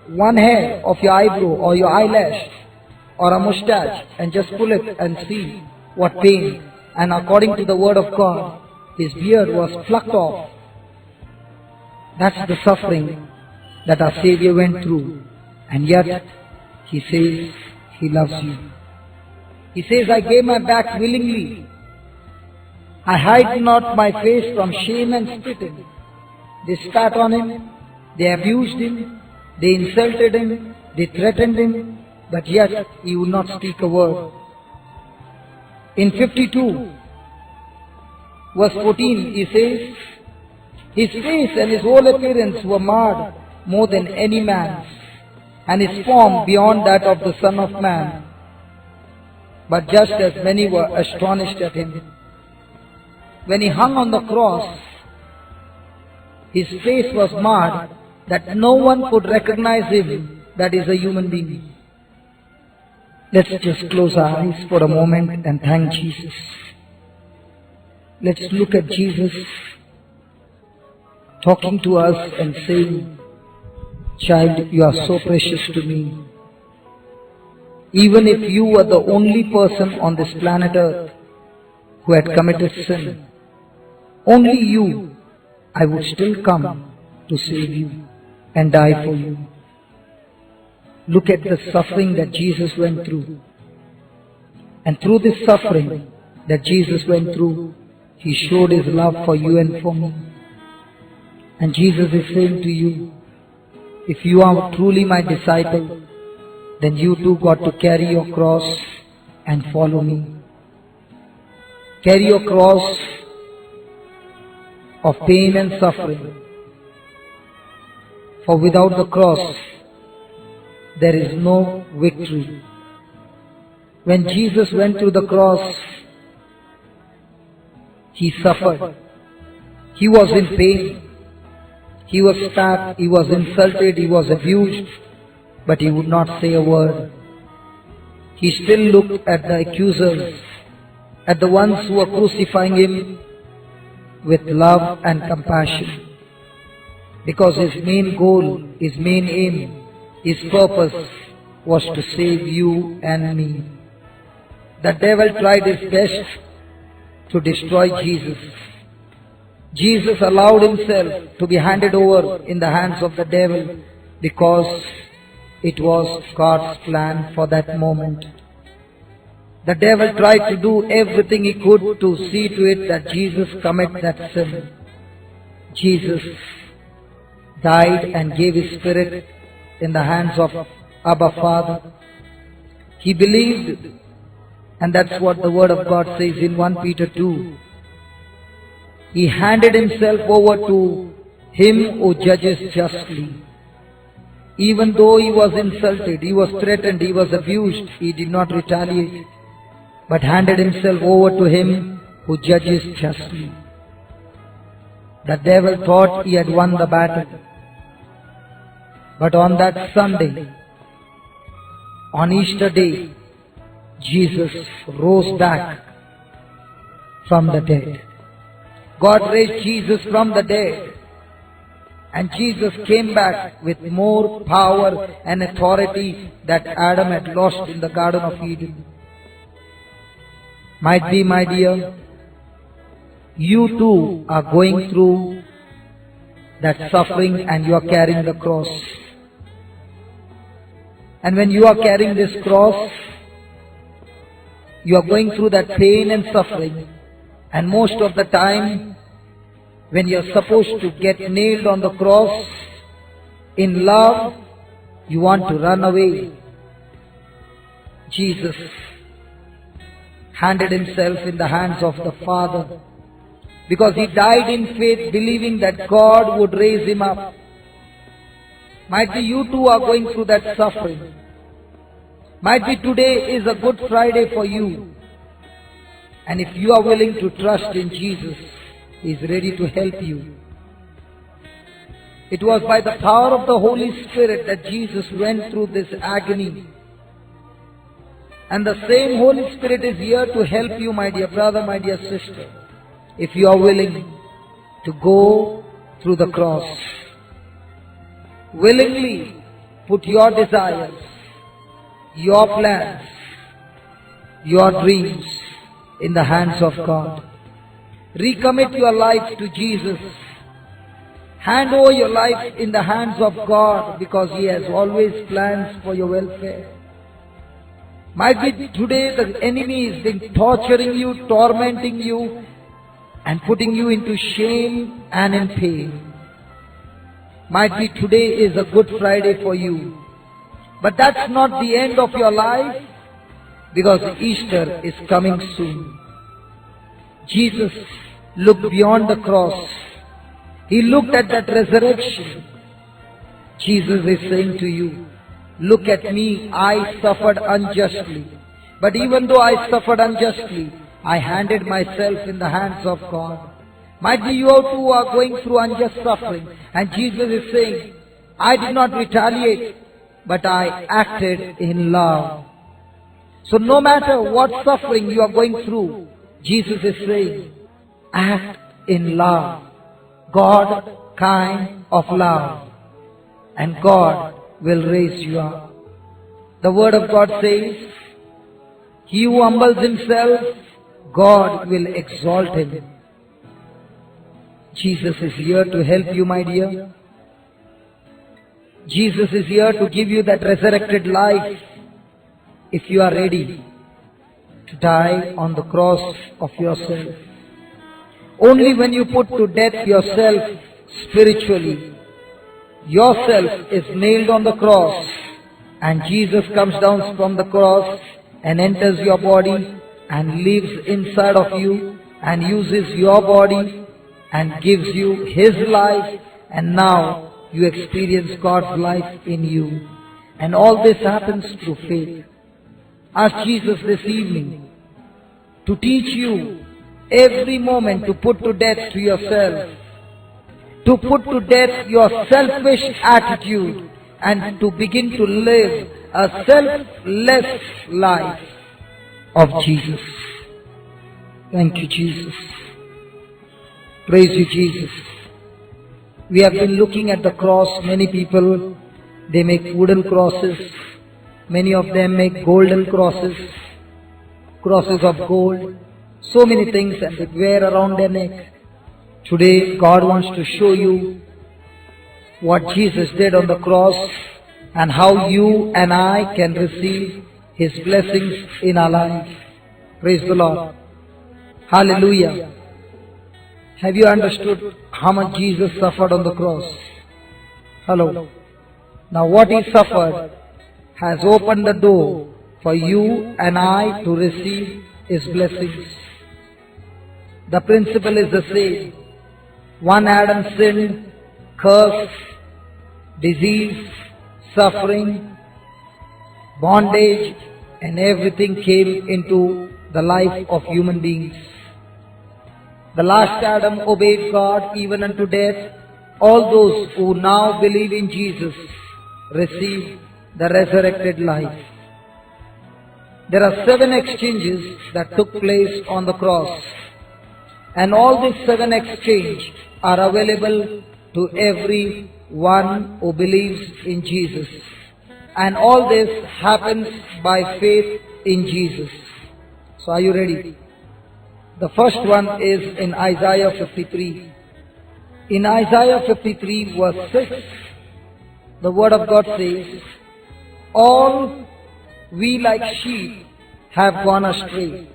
one hair of your eyebrow or your eyelash or a mustache and just pull it and see what pain. And according to the word of God, his beard was plucked off. That's the suffering that our Savior went through. And yet, he says he loves you. He says, I gave my back willingly. I hide not my face from shame and spitting. They spat on him, they abused him, they insulted him, they threatened him, but yet he would not speak a word. In 52, verse 14, he says, his face and his whole appearance were marred more than any man's, and his form beyond that of the Son of Man. But just as many were astonished at him. When he hung on the cross, his face was marred that no one could recognize him that is a human being. Let's just close our eyes for a moment and thank Jesus. Let's look at Jesus talking to us and saying, child, you are so precious to me. Even if you were the only person on this planet Earth who had committed sin, only you, I would still come to save you and die for you. Look at the suffering that Jesus went through. And through this suffering that Jesus went through, he showed his love for you and for me. And Jesus is saying to you, if you are truly my disciple, then you too got to carry your cross and follow me. Carry your cross of pain and suffering. For without the cross, there is no victory. When Jesus went through the cross, he suffered. He was in pain. He was spat, he was insulted, he was abused, but he would not say a word. He still looked at the accusers, at the ones who were crucifying him with love and compassion. Because his main goal, his main aim, his purpose was to save you and me. The devil tried his best to destroy Jesus. Jesus allowed himself to be handed over in the hands of the devil because it was God's plan for that moment. The devil tried to do everything he could to see to it that Jesus commit that sin. Jesus died and gave his spirit in the hands of Abba Father. He believed, and that's what the word of God says in 1 Peter 2. He handed himself over to him who judges justly. Even though he was insulted, he was threatened, he was abused, he did not retaliate, but handed himself over to him who judges justly. The devil thought he had won the battle. But on that Sunday, on Easter day, Jesus rose back from the dead. God raised Jesus from the dead. And Jesus came back with more power and authority that Adam had lost in the Garden of Eden. Might be, my dear, you too are going through that suffering and you are carrying the cross. And when you are carrying this cross, you are going through that pain and suffering. And most of the time, when you are supposed to get nailed on the cross, in love, you want to run away. Jesus handed himself in the hands of the Father because he died in faith, believing that God would raise him up. Might be you too are going through that suffering. Might be today is a Good Friday for you. And if you are willing to trust in Jesus, He is ready to help you. It was by the power of the Holy Spirit that Jesus went through this agony. And the same Holy Spirit is here to help you, my dear brother, my dear sister, if you are willing to go through the cross. Willingly put your desires, your plans, your dreams in the hands of God. Recommit your life to Jesus. Hand over your life in the hands of God because He has always plans for your welfare. Might be today the enemy is been torturing you, tormenting you, and putting you into shame and in pain. Might be today is a Good Friday for you. But that's not the end of your life because Easter is coming soon. Jesus looked beyond the cross. He looked at that resurrection. Jesus is saying to you, look at me, I suffered unjustly. But even though I suffered unjustly, I handed myself in the hands of God. Might be you too are going through unjust suffering. And Jesus is saying, I did not retaliate, but I acted in love. So no matter what suffering you are going through, Jesus is saying, act in love. God kind of love. And God will raise you up. The Word of God says, he who humbles himself, God will exalt him. Jesus is here to help you, my dear. Jesus is here to give you that resurrected life if you are ready to die on the cross of yourself. Only when you put to death yourself spiritually, yourself is nailed on the cross and Jesus comes down from the cross and enters your body and lives inside of you and uses your body and gives you His life, and now you experience God's life in you. And all this happens through faith. Ask Jesus this evening to teach you every moment to put to death to yourself, to put to death your selfish attitude and to begin to live a selfless life of Jesus. Thank you, Jesus. Praise you, Jesus. We have been looking at the cross. Many people, they make wooden crosses. Many of them make golden crosses, crosses of gold. So many things, and they wear around their neck. Today, God wants to show you what Jesus did on the cross and how you and I can receive His blessings in our life. Praise the Lord. Hallelujah. Have you understood how much Jesus suffered on the cross? Hello. Now what He suffered has opened the door for you and I to receive His blessings. The principle is the same. One Adam sinned, curse, disease, suffering, bondage, and everything came into the life of human beings. The last Adam obeyed God even unto death. All those who now believe in Jesus receive the resurrected life. There are 7 exchanges that took place on the cross, and all these 7 exchanges are available to every one who believes in Jesus. And all this happens by faith in Jesus. So are you ready? The first one is in Isaiah 53. In Isaiah 53 verse 6, the word of God says, all we like sheep have gone astray.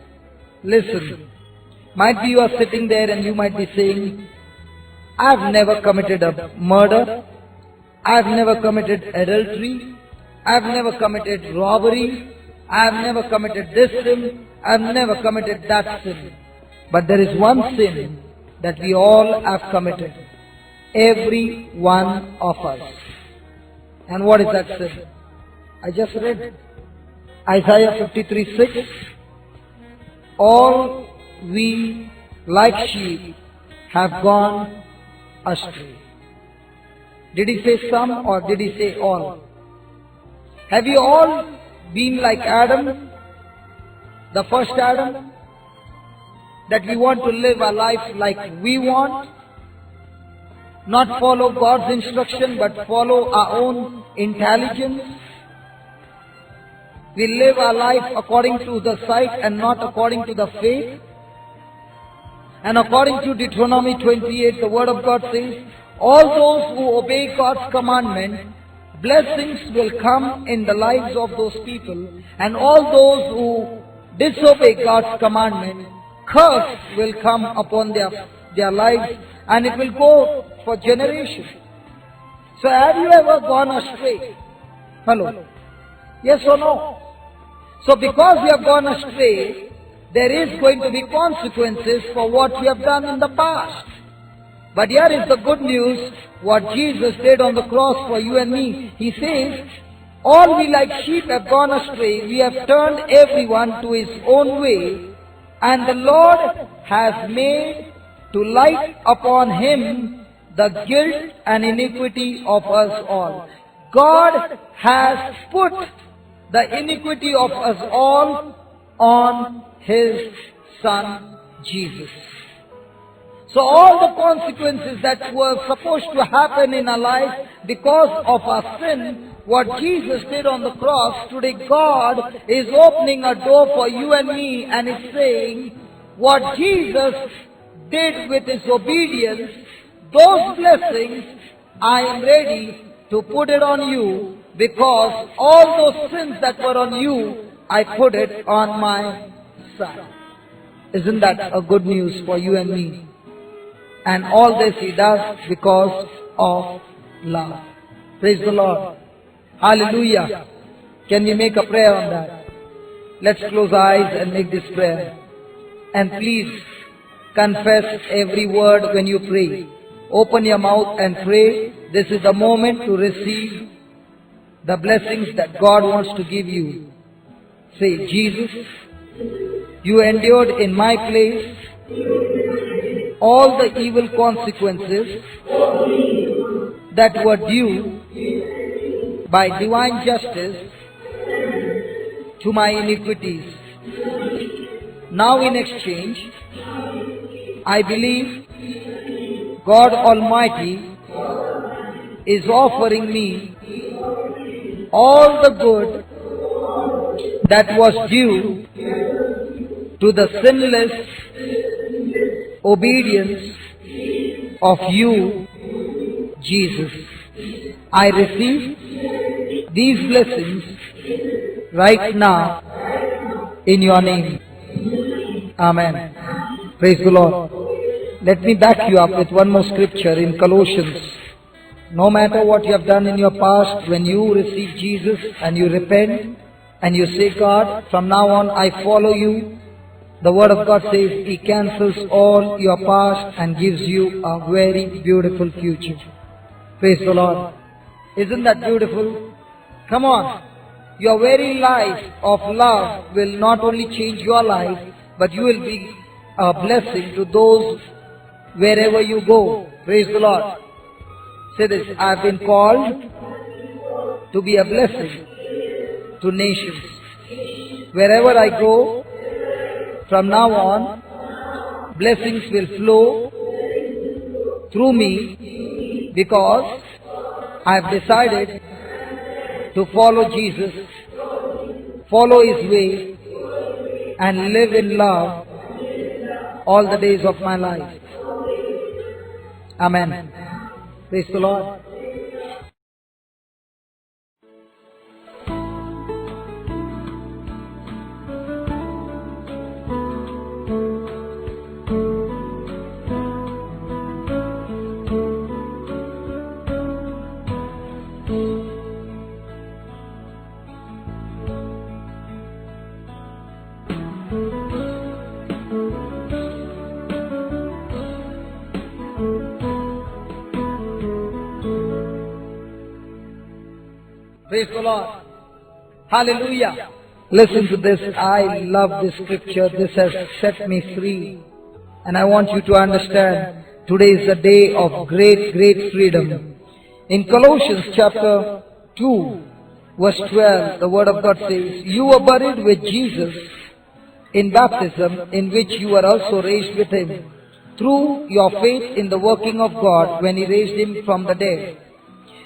Listen, might be you are sitting there and you might be saying, I've never committed a murder, I've never committed adultery, I've never committed robbery, I've never committed this sin, I've never committed that sin. But there is one sin that we all have committed, every one of us. And what is that sin? I just read Isaiah 53:6. All we like sheep have gone astray. Did he say some or did he say all? Have you all been like Adam, the first Adam? That we want to live our life like we want, not follow God's instruction but follow our own intelligence. We live our life according to the sight and not according to the faith. And according to Deuteronomy 28, the word of God says, all those who obey God's commandment, blessings will come in the lives of those people. And all those who disobey God's commandment, curse will come upon their lives, and it will go for generations. So have you ever gone astray? Hello? Yes or no? So because you have gone astray, there is going to be consequences for what you have done in the past. But here is the good news, what Jesus did on the cross for you and me. He says, all we like sheep have gone astray, we have turned everyone to his own way, and the Lord has made to light upon him the guilt and iniquity of us all. God has put the iniquity of us all on his Son Jesus. So all the consequences that were supposed to happen in our life because of our sin, what Jesus did on the cross, today God is opening a door for you and me and is saying, what Jesus did with his obedience, those blessings, I am ready to put it on you, because all those sins that were on you, I put it on my Son. Isn't that a good news for you and me? And all this he does because of love. Praise the Lord. Hallelujah. Can we make a prayer on that? Let's close our eyes and make this prayer. And please confess every word when you pray. Open your mouth and pray. This is the moment to receive the blessings that God wants to give you. Say, Jesus, you endured in my place all the evil consequences that were due by divine justice to my iniquities. Now in exchange, I believe God Almighty is offering me all the good that was due to the sinless obedience of you, Jesus. I receive these blessings right now in your name. Amen. Praise the Lord. Let me back you up with one more scripture in Colossians. No matter what you have done in your past, when you receive Jesus and you repent and you say, God, from now on I follow you, The Word of God says He cancels all your past and gives you a very beautiful future. Praise the Lord. Isn't that beautiful? Come on. Your very life of love will not only change your life, but you will be a blessing to those wherever you go. Praise the Lord. Say this, I have been called to be a blessing to nations. Wherever I go, from now on, blessings will flow through me because I have decided to follow Jesus, follow His way, and live in love all the days of my life. Amen. Praise the Lord. Praise the Lord. Hallelujah. Listen to this. I love this scripture. This has set me free. And I want you to understand, today is the day of great, great freedom. In Colossians chapter 2, verse 12, the Word of God says, you were buried with Jesus in baptism, in which you were also raised with Him, through your faith in the working of God when He raised Him from the dead.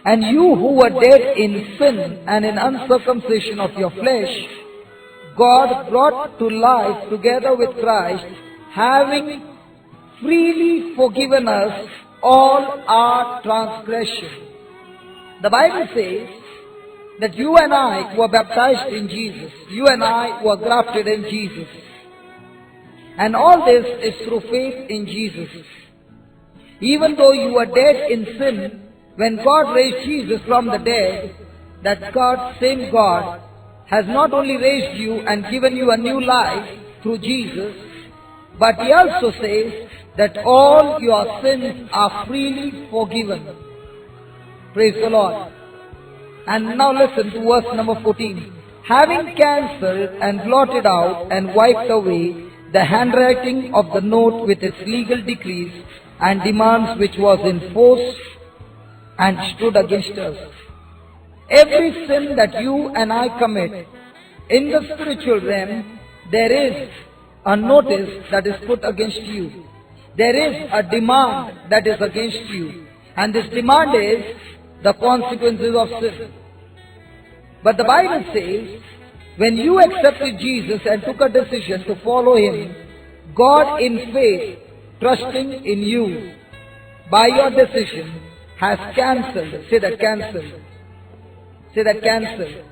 And you who were dead in sin and in uncircumcision of your flesh, God brought to life together with Christ, having freely forgiven us all our transgression. The Bible says that you and I were baptized in Jesus. You and I were grafted in Jesus. And all this is through faith in Jesus. Even though you were dead in sin, when God raised Jesus from the dead, that God, same God, has not only raised you and given you a new life through Jesus, but He also says that all your sins are freely forgiven. Praise the Lord. And now listen to verse number 14. Having cancelled and blotted out and wiped away the handwriting of the note with its legal decrees and demands which was in force and stood against us. Every sin that you and I commit, in the spiritual realm, there is a notice that is put against you. There is a demand that is against you. And this demand is the consequences of sin. But the Bible says, when you accepted Jesus and took a decision to follow Him, God in faith, trusting in you, by your decision, has cancelled, say that cancelled, say that cancelled,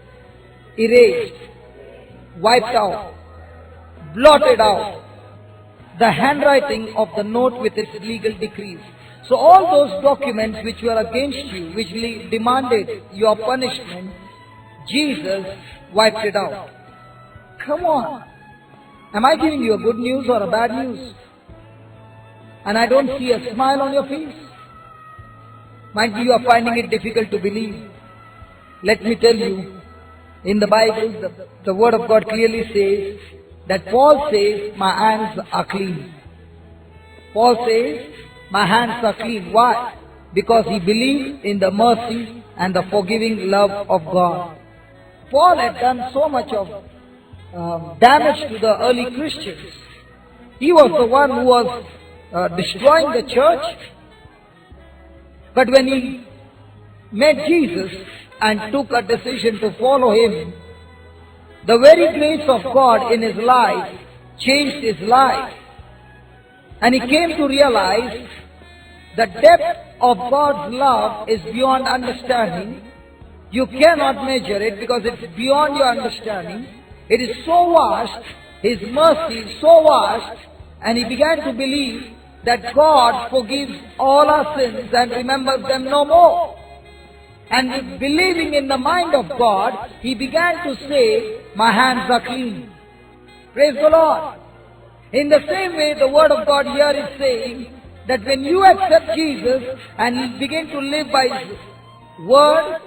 erased, wiped out, blotted out the handwriting of the note with its legal decrees. So all those documents which were against you, which demanded your punishment, Jesus wiped it out. Come on. Am I giving you a good news or a bad news? And I don't see a smile on your face. Might be you are finding it difficult to believe. Let me tell you, in the Bible, the Word of God clearly says that Paul says, my hands are clean. Paul says, my hands are clean. Why? Because he believed in the mercy and the forgiving love of God. Paul had done so much of damage to the early Christians. He was the one who was destroying the church. But when he met Jesus and took a decision to follow Him, the very grace of God in his life changed his life. And he came to realize the depth of God's love is beyond understanding. You cannot measure it because it's beyond your understanding. It is so vast, His mercy is so vast, and he began to believe that God forgives all our sins and remembers them no more. And with believing in the mind of God, he began to say, my hands are clean. Praise the Lord. In the same way, the Word of God here is saying that when you accept Jesus and you begin to live by His Word,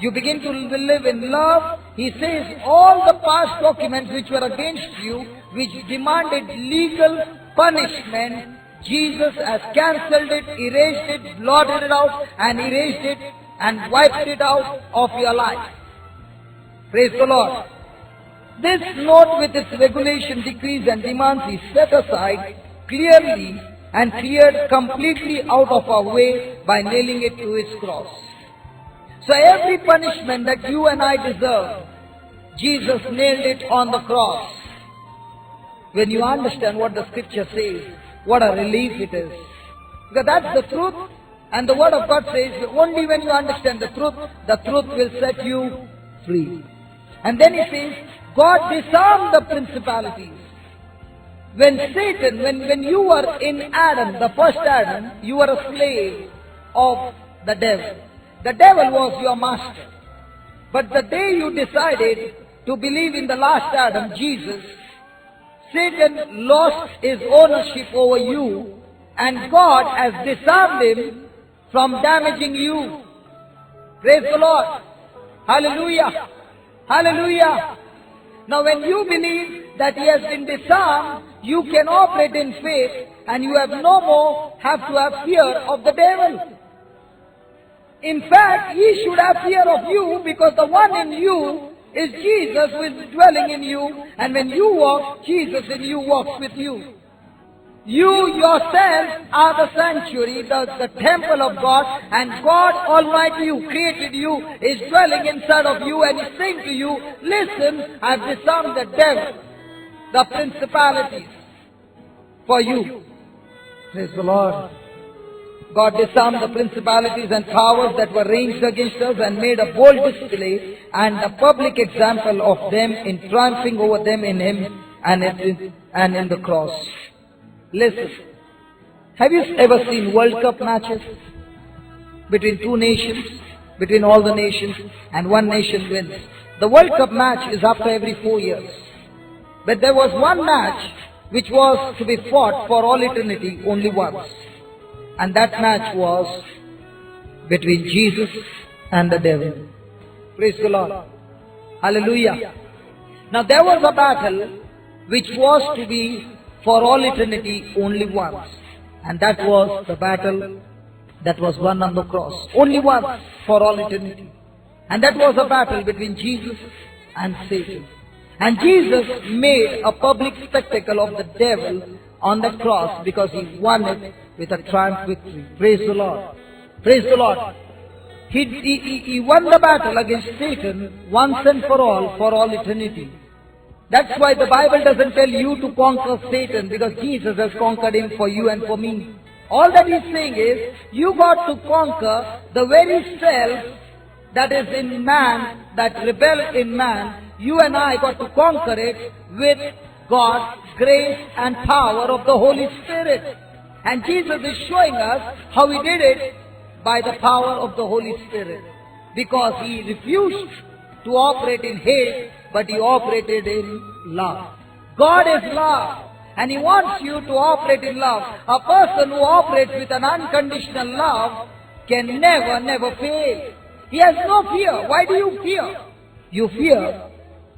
you begin to live in love. He says all the past documents which were against you, which demanded legal punishment, Jesus has cancelled it, erased it, blotted it out, and erased it and wiped it out of your life. Praise the Lord. This note with its regulation, decrees and demands is set aside clearly and cleared completely out of our way by nailing it to His cross. So every punishment that you and I deserve, Jesus nailed it on the cross. When you understand what the scripture says, what a relief it is. Because that's the truth, and the Word of God says only when you understand the truth will set you free. And then He says, God disarmed the principalities. When Satan, when you were in Adam, the first Adam, you were a slave of the devil. The devil was your master. But the day you decided to believe in the last Adam, Jesus, Satan lost his ownership over you, and God has disarmed him from damaging you. Praise the Lord. Hallelujah. Hallelujah. Now when you believe that He has been disarmed, you can operate in faith, and you have no more have to have fear of the devil. In fact, he should have fear of you, because the one in you is Jesus who is dwelling in you, and when you walk, Jesus in you walks with you. You yourself are the sanctuary, the temple of God, and God Almighty who created you is dwelling inside of you, and is saying to you, listen, I have disarmed the devil, the principalities for you. Praise the Lord. God disarmed the principalities and powers that were ranged against us and made a bold display and a public example of them in triumphing over them in Him and in the cross. Listen, have you ever seen World Cup matches between two nations, between all the nations, and one nation wins? The World Cup match is after every 4 years. But there was one match which was to be fought for all eternity only once. And that match was between Jesus and the devil. Praise the Lord. Hallelujah. Now there was a battle which was to be for all eternity only once. And that was the battle that was won on the cross. Only once for all eternity. And that was a battle between Jesus and Satan. And Jesus made a public spectacle of the devil on the cross because He won it with a triumph victory. Praise the Lord. Praise the Lord. He won the battle against Satan once and for all eternity. That's why the Bible doesn't tell you to conquer Satan, because Jesus has conquered him for you and for me. All that He's saying is, you got to conquer the very self that is in man, that rebel in man. You and I got to conquer it with God's grace and power of the Holy Spirit. And Jesus is showing us how He did it by the power of the Holy Spirit. Because He refused to operate in hate, but He operated in love. God is love, and He wants you to operate in love. A person who operates with an unconditional love can never fail. He has no fear. Why do you fear? You fear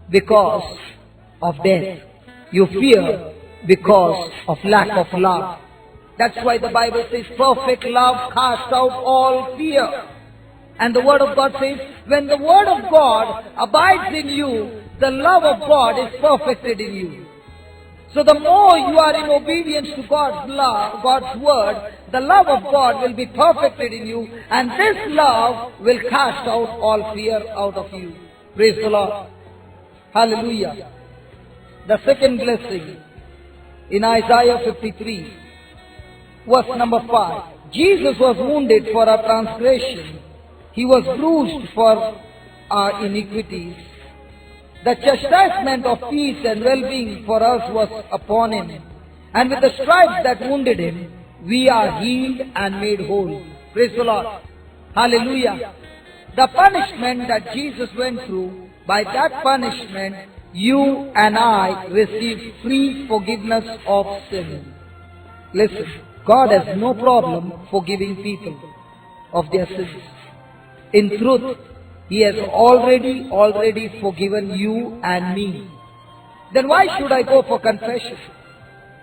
because of death. You fear because of lack of love. That's why the Bible says perfect love casts out all fear. And the Word of God says, when the Word of God abides in you, the love of God is perfected in you. So the more you are in obedience to God's love, God's Word, the love of God will be perfected in you, and this love will cast out all fear out of you. Praise the Lord. Hallelujah. The second blessing in Isaiah 53, verse number 5. Jesus was wounded for our transgression. He was bruised for our iniquities. The chastisement of peace and well-being for us was upon Him. And with the stripes that wounded Him, we are healed and made whole. Praise the Lord. Hallelujah. The punishment that Jesus went through, by that punishment, you and I receive free forgiveness of sin. Listen, God has no problem forgiving people of their sins. In truth, He has already forgiven you and me. Then why should I go for confession?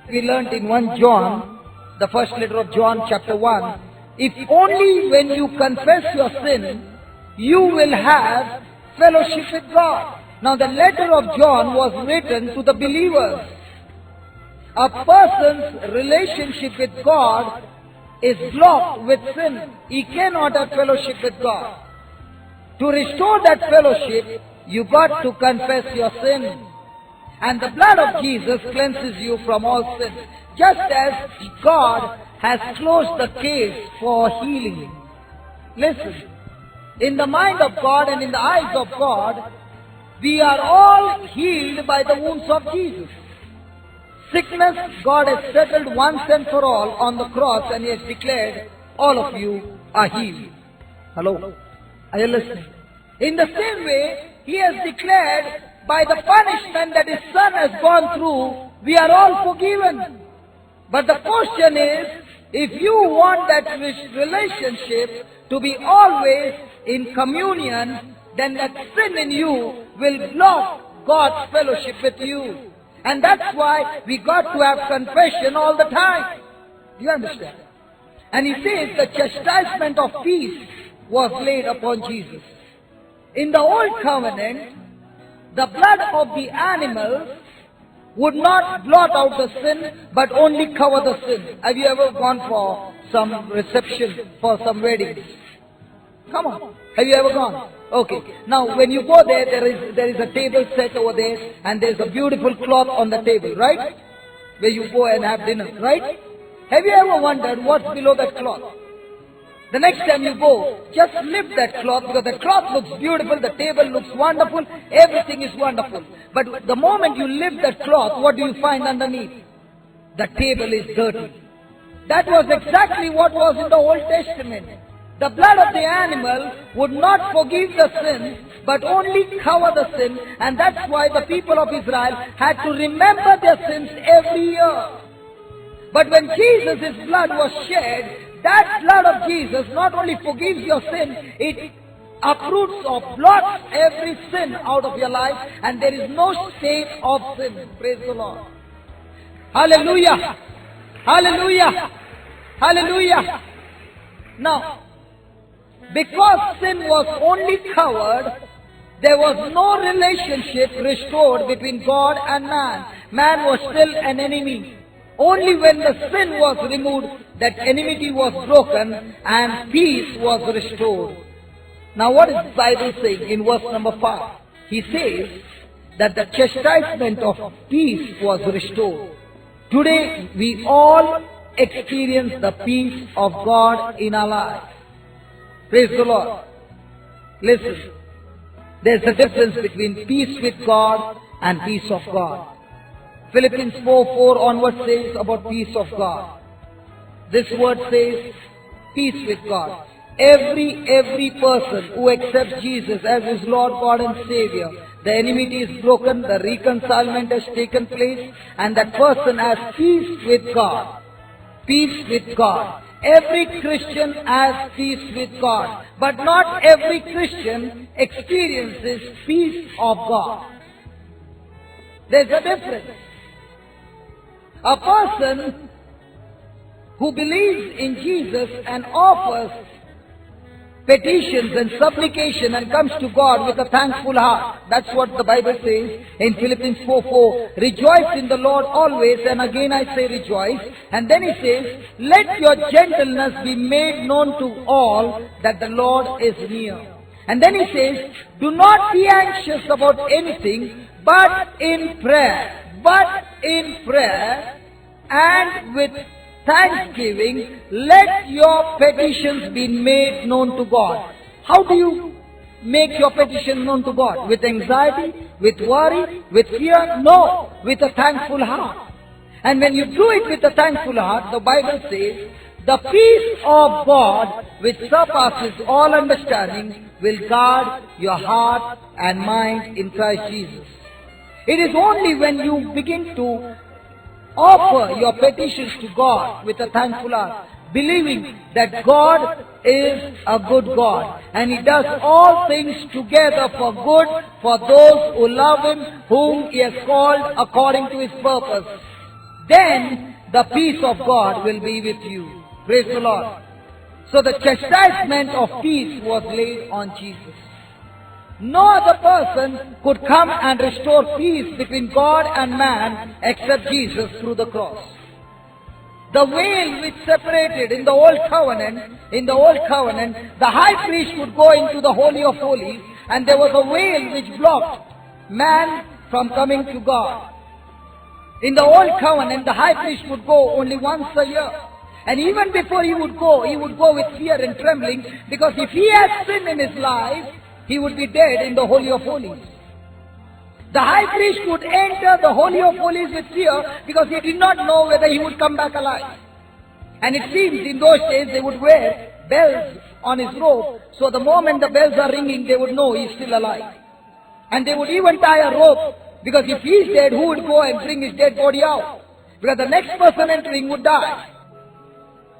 We learnt in 1 John, the first letter of John chapter 1, if only when you confess your sin, you will have fellowship with God. Now the letter of John was written to the believers. A person's relationship with God is blocked with sin. He cannot have fellowship with God. To restore that fellowship, you got to confess your sin. And the blood of Jesus cleanses you from all sin. Just as God has closed the case for healing. Listen, in the mind of God and in the eyes of God, we are all healed by the wounds of Jesus. Sickness, God has settled once and for all on the cross, and He has declared, all of you are healed. Hello? Are you listening? In the same way, He has declared, by the punishment that His Son has gone through, we are all forgiven. But the question is, if you want that relationship to be always in communion, then that sin in you will block God's fellowship with you. And that's why we got to have confession all the time. Do you understand? And He says the chastisement of peace was laid upon Jesus. In the old covenant, the blood of the animals would not blot out the sin, but only cover the sin. Have you ever gone for some reception, for some weddings? Come on. Have you ever gone? Okay. Now, when you go there, there is a table set over there, and there is a beautiful cloth on the table, right? Where you go and have dinner, right? Have you ever wondered what's below that cloth? The next time you go, just lift that cloth, because the cloth looks beautiful, the table looks wonderful, everything is wonderful. But the moment you lift that cloth, what do you find underneath? The table is dirty. That was exactly what was in the Old Testament. The blood of the animal would not forgive the sin, but only cover the sin, and that's why the people of Israel had to remember their sins every year. But when Jesus' blood was shed, that blood of Jesus not only forgives your sin, it uproots or blots every sin out of your life, and there is no stain of sin. Praise the Lord. Hallelujah. Hallelujah. Hallelujah. Now, because sin was only covered, there was no relationship restored between God and man. Man was still an enemy. Only when the sin was removed, that enmity was broken and peace was restored. Now what is the Bible saying in verse number 5? He says that the chastisement of peace was restored. Today we all experience the peace of God in our lives. Praise the Lord. Listen, there's a difference between peace with God and peace of God. Philippians 4:4 onward says about peace of God. This word says peace with God. Every person who accepts Jesus as his Lord, God and Savior, the enmity is broken, the reconcilement has taken place, and that person has peace with God. Peace with God. Every Christian has peace with God, but not every Christian experiences peace of God. There's a difference. A person who believes in Jesus and offers petitions and supplication and comes to God with a thankful heart. That's what the Bible says in Philippians 4:4. Rejoice in the Lord always, and again I say rejoice. And then he says, let your gentleness be made known to all that the Lord is near. And then he says, do not be anxious about anything, but in prayer and with thanksgiving, let your petitions be made known to God. How do you make your petition known to God? With anxiety? With worry? With fear? No, with a thankful heart. And when you do it with a thankful heart, the Bible says, the peace of God, which surpasses all understanding, will guard your heart and mind in Christ Jesus. It is only when you begin to offer your petitions to God with a thankful heart, believing that God is a good God and He does all things together for good for those who love Him, whom He has called according to His purpose. Then the peace of God will be with you. Praise the Lord. So the chastisement of peace was laid on Jesus. No other person could come and restore peace between God and man except Jesus through the cross. The veil which separated in the old covenant, the high priest would go into the Holy of Holies, and there was a veil which blocked man from coming to God. In the old covenant, the high priest would go only once a year. And even before he would go with fear and trembling, because if he had sin in his life, he would be dead in the Holy of Holies. The high priest would enter the Holy of Holies with fear because he did not know whether he would come back alive. And it seems in those days they would wear bells on his robe, so the moment the bells are ringing, they would know he is still alive. And they would even tie a rope, because if he is dead, who would go and bring his dead body out? Because the next person entering would die.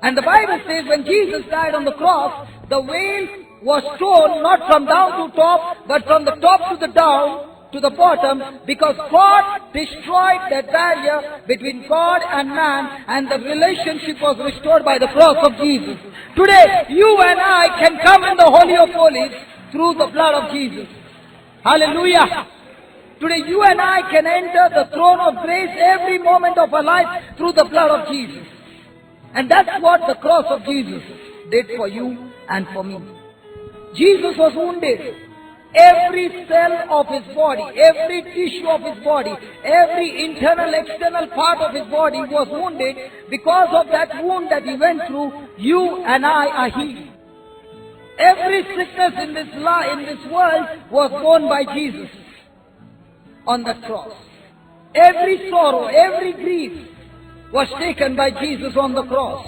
And the Bible says when Jesus died on the cross, the veil was torn not from down to top, but from the top to the down to the bottom, because God destroyed that barrier between God and man, and the relationship was restored by the cross of Jesus. Today, you and I can come in the Holy of Holies through the blood of Jesus. Hallelujah! Today, you and I can enter the throne of grace every moment of our life through the blood of Jesus. And that's what the cross of Jesus did for you and for me. Jesus was wounded. Every cell of His body, every tissue of His body, every internal, external part of His body was wounded. Because of that wound that He went through, you and I are healed. Every sickness in this world was borne by Jesus on that cross. Every sorrow, every grief was taken by Jesus on the cross.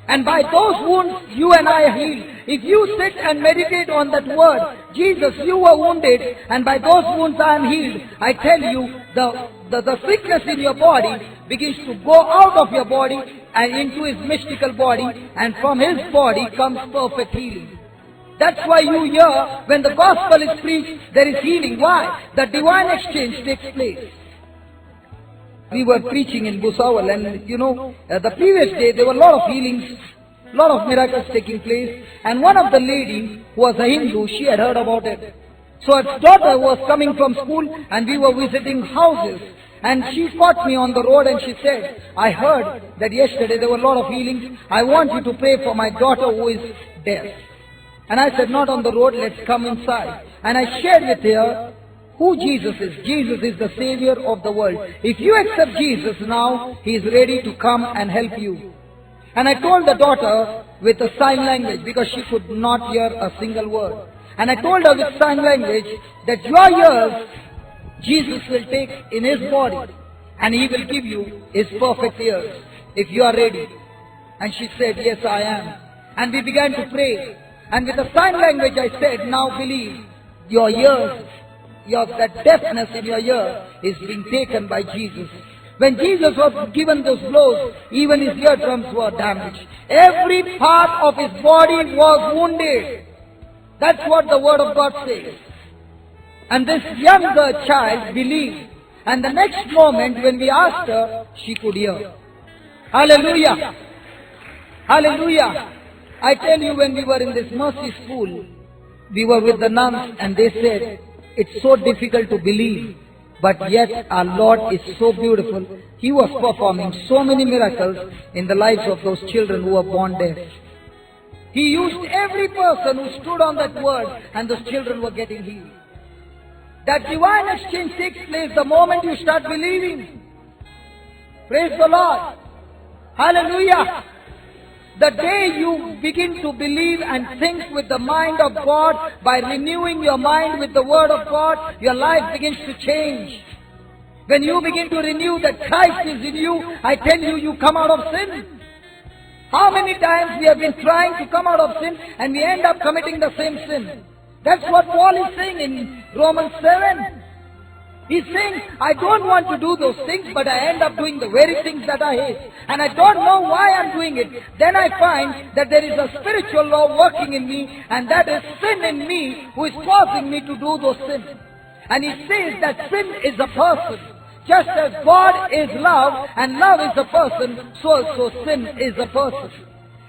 And by those wounds, you and I are healed. If you sit and meditate on that word, Jesus, you were wounded, and by those wounds I am healed. I tell you, the sickness in your body begins to go out of your body and into His mystical body, and from His body comes perfect healing. That's why you hear, when the gospel is preached, there is healing. Why? The divine exchange takes place. We were preaching in Bhusawal, and the previous day there were a lot of healings, a lot of miracles taking place. And one of the ladies, who was a Hindu, she had heard about it. So her daughter was coming from school, and we were visiting houses. And she caught me on the road and she said, I heard that yesterday there were a lot of healings. I want you to pray for my daughter who is deaf. And I said, not on the road, let's come inside. And I shared with her who Jesus is. Jesus is the Savior of the world. If you accept Jesus now, He is ready to come and help you. And I told the daughter with a sign language, because she could not hear a single word. And I told her with sign language that your ears, Jesus will take in His body, and He will give you His perfect ears, if you are ready. And she said, yes, I am. And we began to pray. And with the sign language I said, now believe, your ears, that deafness in your ear is being taken by Jesus. When Jesus was given those blows, even His eardrums were damaged. Every part of His body was wounded. That's what the Word of God says. And this younger child believed. And the next moment when we asked her, she could hear. Hallelujah! Hallelujah! I tell you, when we were in this mercy school, we were with the nuns, and they said, it's so difficult to believe, but yet our Lord is so beautiful. He was performing so many miracles in the lives of those children who were born deaf. He used every person who stood on that word, and those children were getting healed. That divine exchange takes place the moment you start believing. Praise the Lord. Hallelujah. The day you begin to believe and think with the mind of God, by renewing your mind with the Word of God, your life begins to change. When you begin to renew that Christ is in you, I tell you, you come out of sin. How many times we have been trying to come out of sin and we end up committing the same sin? That's what Paul is saying in Romans 7. He's saying, I don't want to do those things, but I end up doing the very things that I hate. And I don't know why I'm doing it. Then I find that there is a spiritual law working in me, and that is sin in me who is causing me to do those sins. And he says that sin is a person. Just as God is love and love is a person, so also sin is a person.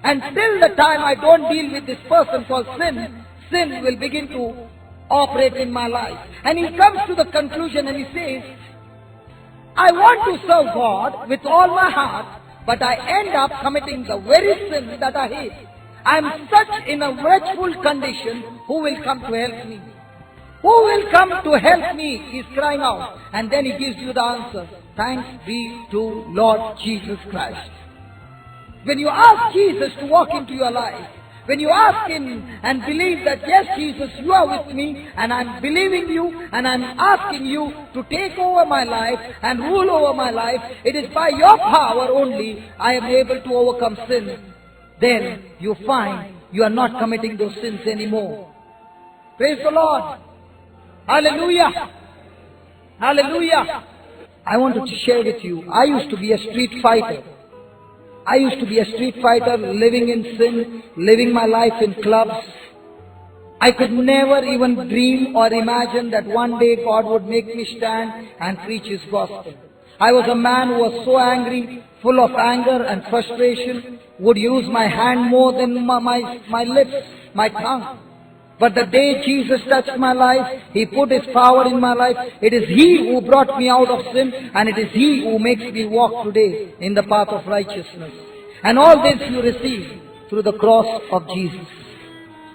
And till the time I don't deal with this person called sin, sin will begin to operate in my life. And he comes to the conclusion and he says, I want to serve God with all my heart, but I end up committing the very sin that I hate. I am such in a wretchful condition. Who will come to help me? Who will come to help me? He's crying out. And then he gives you the answer. Thanks be to Lord Jesus Christ. When you ask Jesus to walk into your life, when you ask Him and believe that, yes, Jesus, you are with me, and I'm believing you, and I'm asking you to take over my life and rule over my life, it is by your power only I am able to overcome sin. Then you find you are not committing those sins anymore. Praise the Lord. Hallelujah. Hallelujah. I wanted to share with you, I used to be a street fighter. I used to be a street fighter, living in sin, living my life in clubs. I could never even dream or imagine that one day God would make me stand and preach His gospel. I was a man who was so angry, full of anger and frustration, would use my hand more than my lips, my tongue. But the day Jesus touched my life, He put His power in my life. It is He who brought me out of sin, and it is He who makes me walk today in the path of righteousness. And all this you receive through the cross of Jesus.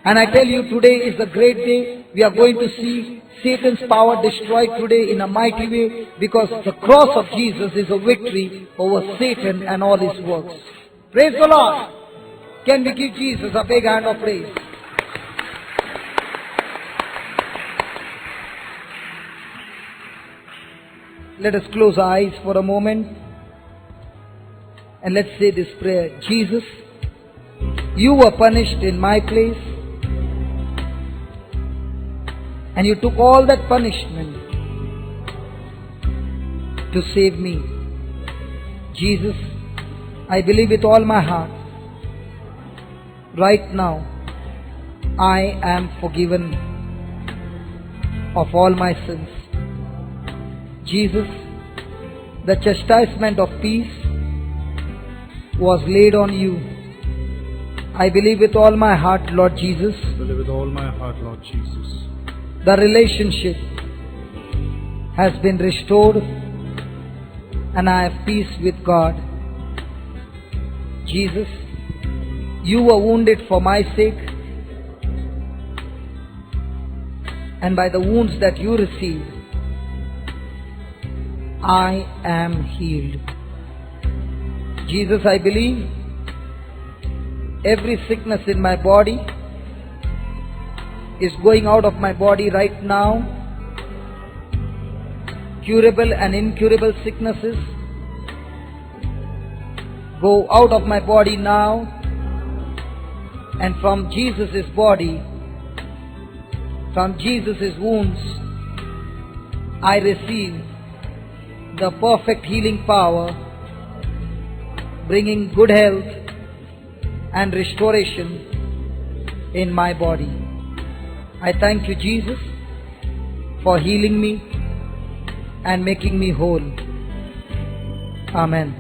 And I tell you, today is a great day. We are going to see Satan's power destroyed today in a mighty way, because the cross of Jesus is a victory over Satan and all his works. Praise the Lord. Can we give Jesus a big hand of praise? Let us close our eyes for a moment and let's say this prayer. Jesus, you were punished in my place, and you took all that punishment to save me. Jesus, I believe with all my heart, right now, I am forgiven of all my sins. Jesus, the chastisement of peace was laid on you. I believe with all my heart, Lord Jesus. I believe with all my heart, Lord Jesus. The relationship has been restored and I have peace with God. Jesus, you were wounded for my sake, and by the wounds that you received, I am healed. Jesus, I believe every sickness in my body is going out of my body right now. Curable and incurable sicknesses go out of my body now, and from Jesus' body, from Jesus' wounds, I receive the perfect healing power, bringing good health and restoration in my body. I thank you, Jesus, for healing me and making me whole. Amen.